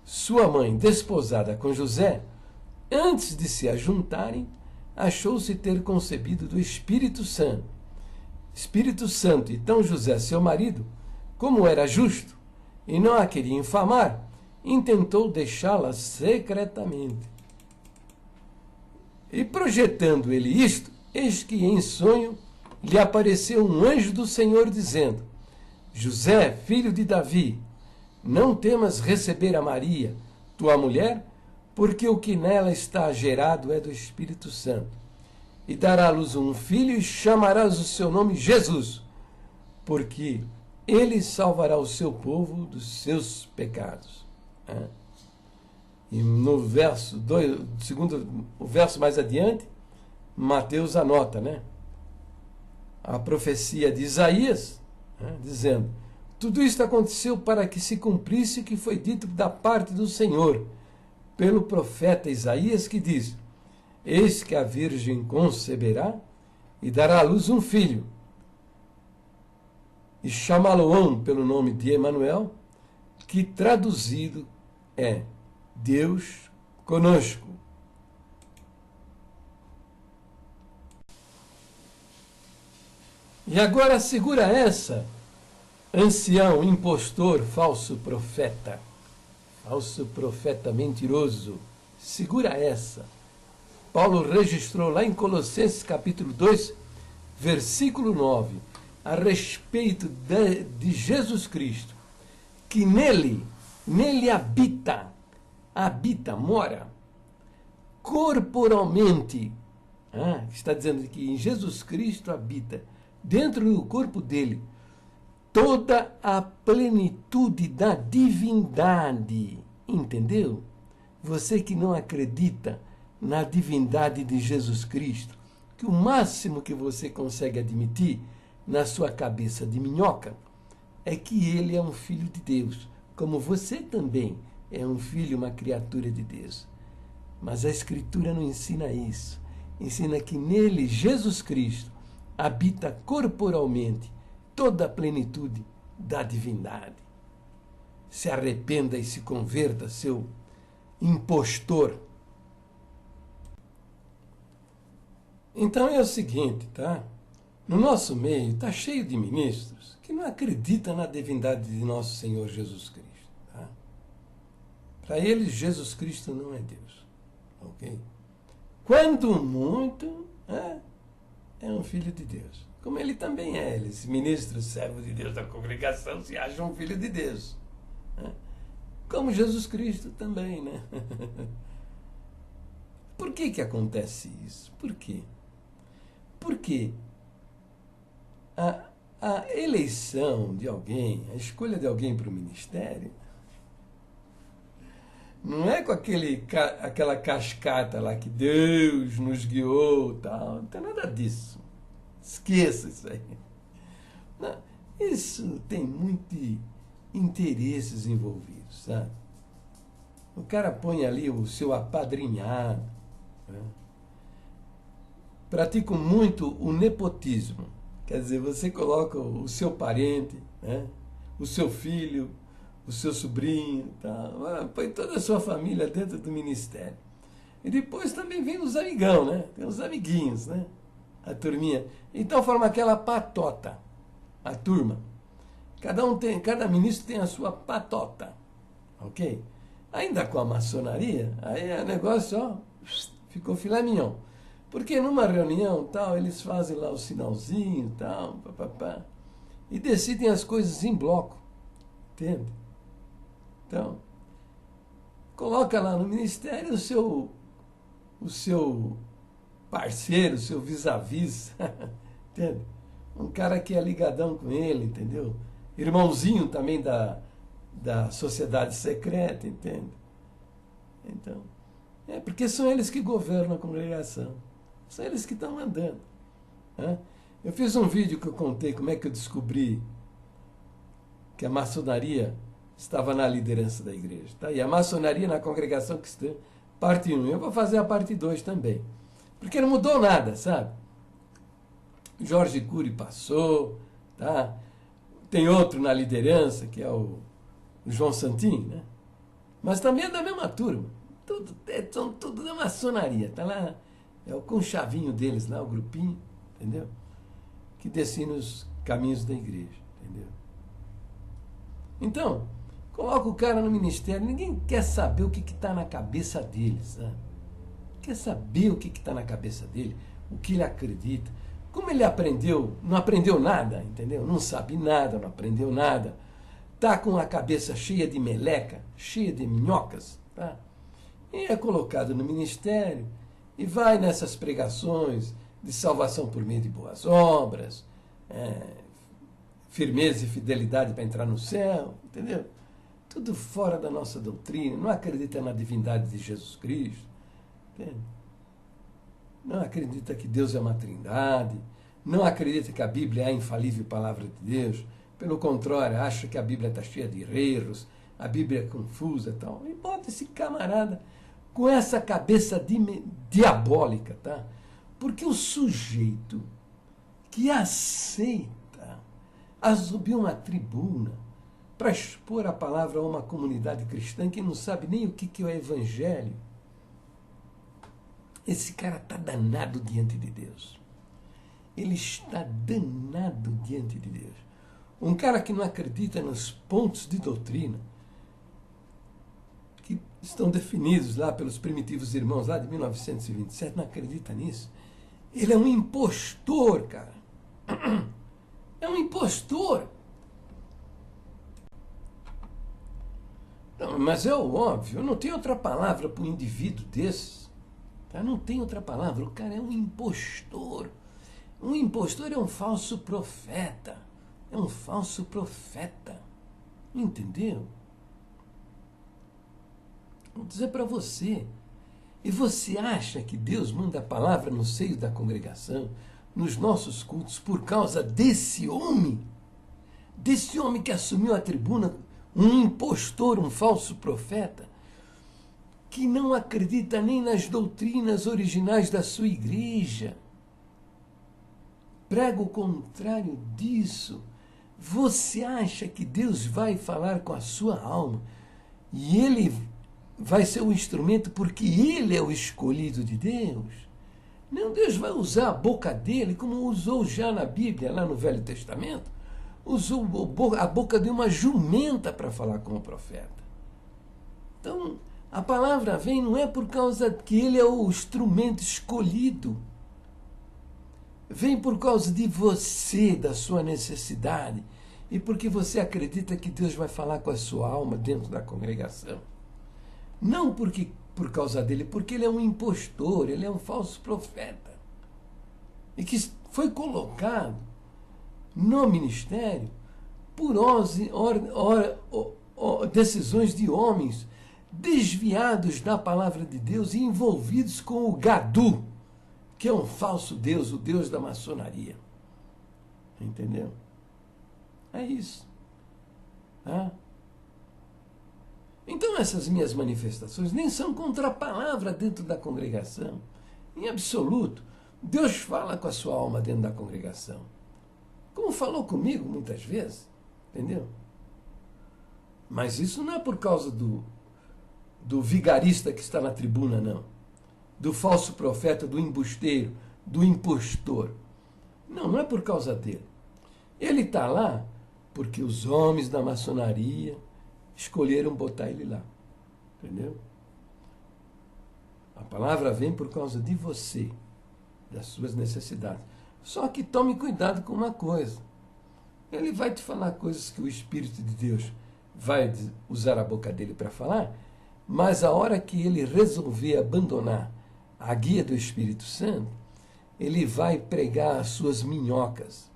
sua mãe, desposada com José, antes de se ajuntarem, achou-se ter concebido do Espírito Santo. Espírito Santo, então José, seu marido, como era justo e não a queria infamar, intentou deixá-la secretamente. E projetando ele isto, eis que em sonho lhe apareceu um anjo do Senhor dizendo: José, filho de Davi, não temas receber a Maria, tua mulher, porque o que nela está gerado é do Espírito Santo. E dará à luz um filho e chamarás o seu nome Jesus, porque ele salvará o seu povo dos seus pecados. E no verso 2, o verso mais adiante, Mateus anota, né, a profecia de Isaías, dizendo: tudo isto aconteceu para que se cumprisse o que foi dito da parte do Senhor, pelo profeta Isaías, que diz: eis que a virgem conceberá e dará à luz um filho, e chamá-lo-ão pelo nome de Emanuel, que traduzido é Deus conosco. E agora segura essa, ancião, impostor, falso profeta mentiroso, segura essa. Paulo registrou lá em Colossenses capítulo 2, versículo 9, a respeito de Jesus Cristo, que nele mora, corporalmente. Está dizendo que em Jesus Cristo habita, dentro do corpo dele, toda a plenitude da divindade. Entendeu? Você que não acredita na divindade de Jesus Cristo, que o máximo que você consegue admitir na sua cabeça de minhoca é que ele é um filho de Deus, como você também é um filho, uma criatura de Deus. Mas a Escritura não ensina isso. Ensina que nele, Jesus Cristo, habita corporalmente toda a plenitude da divindade. Se arrependa e se converta, seu impostor. Então é o seguinte, tá? No nosso meio está cheio de ministros que não acreditam na divindade de nosso Senhor Jesus Cristo. Tá? Para eles, Jesus Cristo não é Deus. Ok? Quando muito, é um filho de Deus. Como ele também é. Esse ministro, servo de Deus da congregação, se acha um filho de Deus. Como Jesus Cristo também, né? Por que acontece isso? Por quê? Porque a eleição de alguém, a escolha de alguém para o ministério, não é com aquela cascata lá que Deus nos guiou, tal. Não tem nada disso. Esqueça isso aí. Não, isso tem muito interesses envolvidos, sabe? O cara põe ali o seu apadrinhado, né? Praticam muito o nepotismo. Quer dizer, você coloca o seu parente, né? O seu filho, o seu sobrinho, tá? Põe toda a sua família dentro do ministério. E depois também vem os amigão, né? Tem os amiguinhos, né? A turminha. Então forma aquela patota, a turma. Cada ministro tem a sua patota, ok? Ainda com a maçonaria, aí o negócio, ó, ficou filé mignon. Porque numa reunião, tal, eles fazem lá o sinalzinho, tal, papapá, e decidem as coisas em bloco, entende? Então, coloca lá no ministério o seu parceiro, o seu vis-a-vis, entende? Um cara que é ligadão com ele, entendeu? Irmãozinho também da sociedade secreta, entende? Então, porque são eles que governam a congregação. São eles que estão mandando. Né? Eu fiz um vídeo que eu contei como é que eu descobri que a maçonaria estava na liderança da igreja. Tá? E a maçonaria na congregação cristã, parte 1. Eu vou fazer a parte 2 também. Porque não mudou nada, sabe? Jorge Cury passou, tá? Tem outro na liderança, que é o João Santin, né? Mas também é da mesma turma. São tudo da maçonaria. Tá lá, é o conchavinho deles lá, o grupinho, entendeu? Que decide os caminhos da igreja, entendeu? Então, coloca o cara no ministério, ninguém quer saber o que está na cabeça dele, sabe? Quer saber o que está na cabeça dele, o que ele acredita. Como ele aprendeu, não aprendeu nada, entendeu? Não sabe nada, não aprendeu nada. Está com a cabeça cheia de meleca, cheia de minhocas, tá? E é colocado no ministério e vai nessas pregações de salvação por meio de boas obras, firmeza e fidelidade para entrar no céu, entendeu? Tudo fora da nossa doutrina, não acredita na divindade de Jesus Cristo, entende? Não acredita que Deus é uma trindade, não acredita que a Bíblia é a infalível palavra de Deus, pelo contrário, acha que a Bíblia está cheia de erros, a Bíblia é confusa e tal. E bota esse camarada com essa cabeça diabólica, tá? Porque o sujeito que aceita a subir uma tribuna para expor a palavra a uma comunidade cristã que não sabe nem o que é o evangelho, esse cara está danado diante de Deus. Ele está danado diante de Deus. Um cara que não acredita nos pontos de doutrina que estão definidos lá pelos primitivos irmãos lá de 1927, não acredita nisso. Ele é um impostor, cara. É um impostor. Não, mas é o óbvio, eu não tenho outra palavra para um indivíduo desse. Não tem outra palavra, o cara é um impostor. Um impostor é um falso profeta. É um falso profeta. Entendeu? Vou dizer para você. E você acha que Deus manda a palavra no seio da congregação, nos nossos cultos, por causa desse homem? Desse homem que assumiu a tribuna, um impostor, um falso profeta? Que não acredita nem nas doutrinas originais da sua igreja. Prega o contrário disso. Você acha que Deus vai falar com a sua alma e ele vai ser o instrumento porque ele é o escolhido de Deus? Não, Deus vai usar a boca dele como usou já na Bíblia, lá no Velho Testamento. Usou a boca de uma jumenta para falar com o profeta. Então, a palavra vem não é por causa que ele é o instrumento escolhido. Vem por causa de você, da sua necessidade. E porque você acredita que Deus vai falar com a sua alma dentro da congregação. Não por causa dele, porque ele é um impostor, ele é um falso profeta. E que foi colocado no ministério por decisões de homens desviados da palavra de Deus e envolvidos com o Gadu, que é um falso Deus, o Deus da maçonaria. Entendeu? É isso. Tá? Então essas minhas manifestações nem são contra a palavra dentro da congregação. Em absoluto. Deus fala com a sua alma dentro da congregação. Como falou comigo muitas vezes. Entendeu? Mas isso não é por causa do vigarista que está na tribuna, não. Do falso profeta, do embusteiro, do impostor. Não, não é por causa dele. Ele está lá porque os homens da maçonaria escolheram botar ele lá. Entendeu? A palavra vem por causa de você, das suas necessidades. Só que tome cuidado com uma coisa. Ele vai te falar coisas que o Espírito de Deus vai usar a boca dele para falar, mas a hora que ele resolver abandonar a guia do Espírito Santo, ele vai pregar as suas minhocas.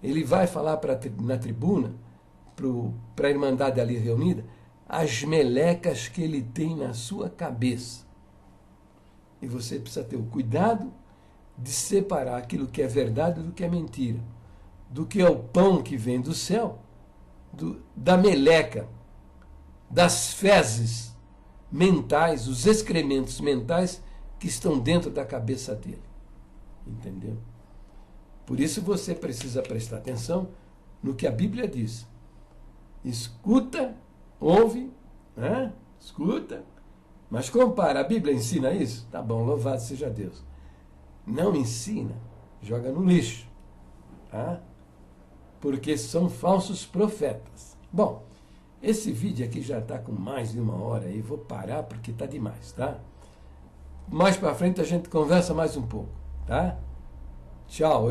Ele vai falar na tribuna, para a Irmandade ali reunida, as melecas que ele tem na sua cabeça. E você precisa ter o cuidado de separar aquilo que é verdade do que é mentira, do que é o pão que vem do céu, da meleca, das fezes mentais, os excrementos mentais que estão dentro da cabeça dele. Entendeu? Por isso você precisa prestar atenção no que a Bíblia diz. Escuta, ouve, né? Escuta, mas compara, a Bíblia ensina isso? Tá bom, louvado seja Deus. Não ensina, joga no lixo, tá? Porque são falsos profetas. Bom, esse vídeo aqui já está com mais de 1 hora e vou parar porque está demais, tá? Mais para frente a gente conversa mais um pouco, tá? Tchau.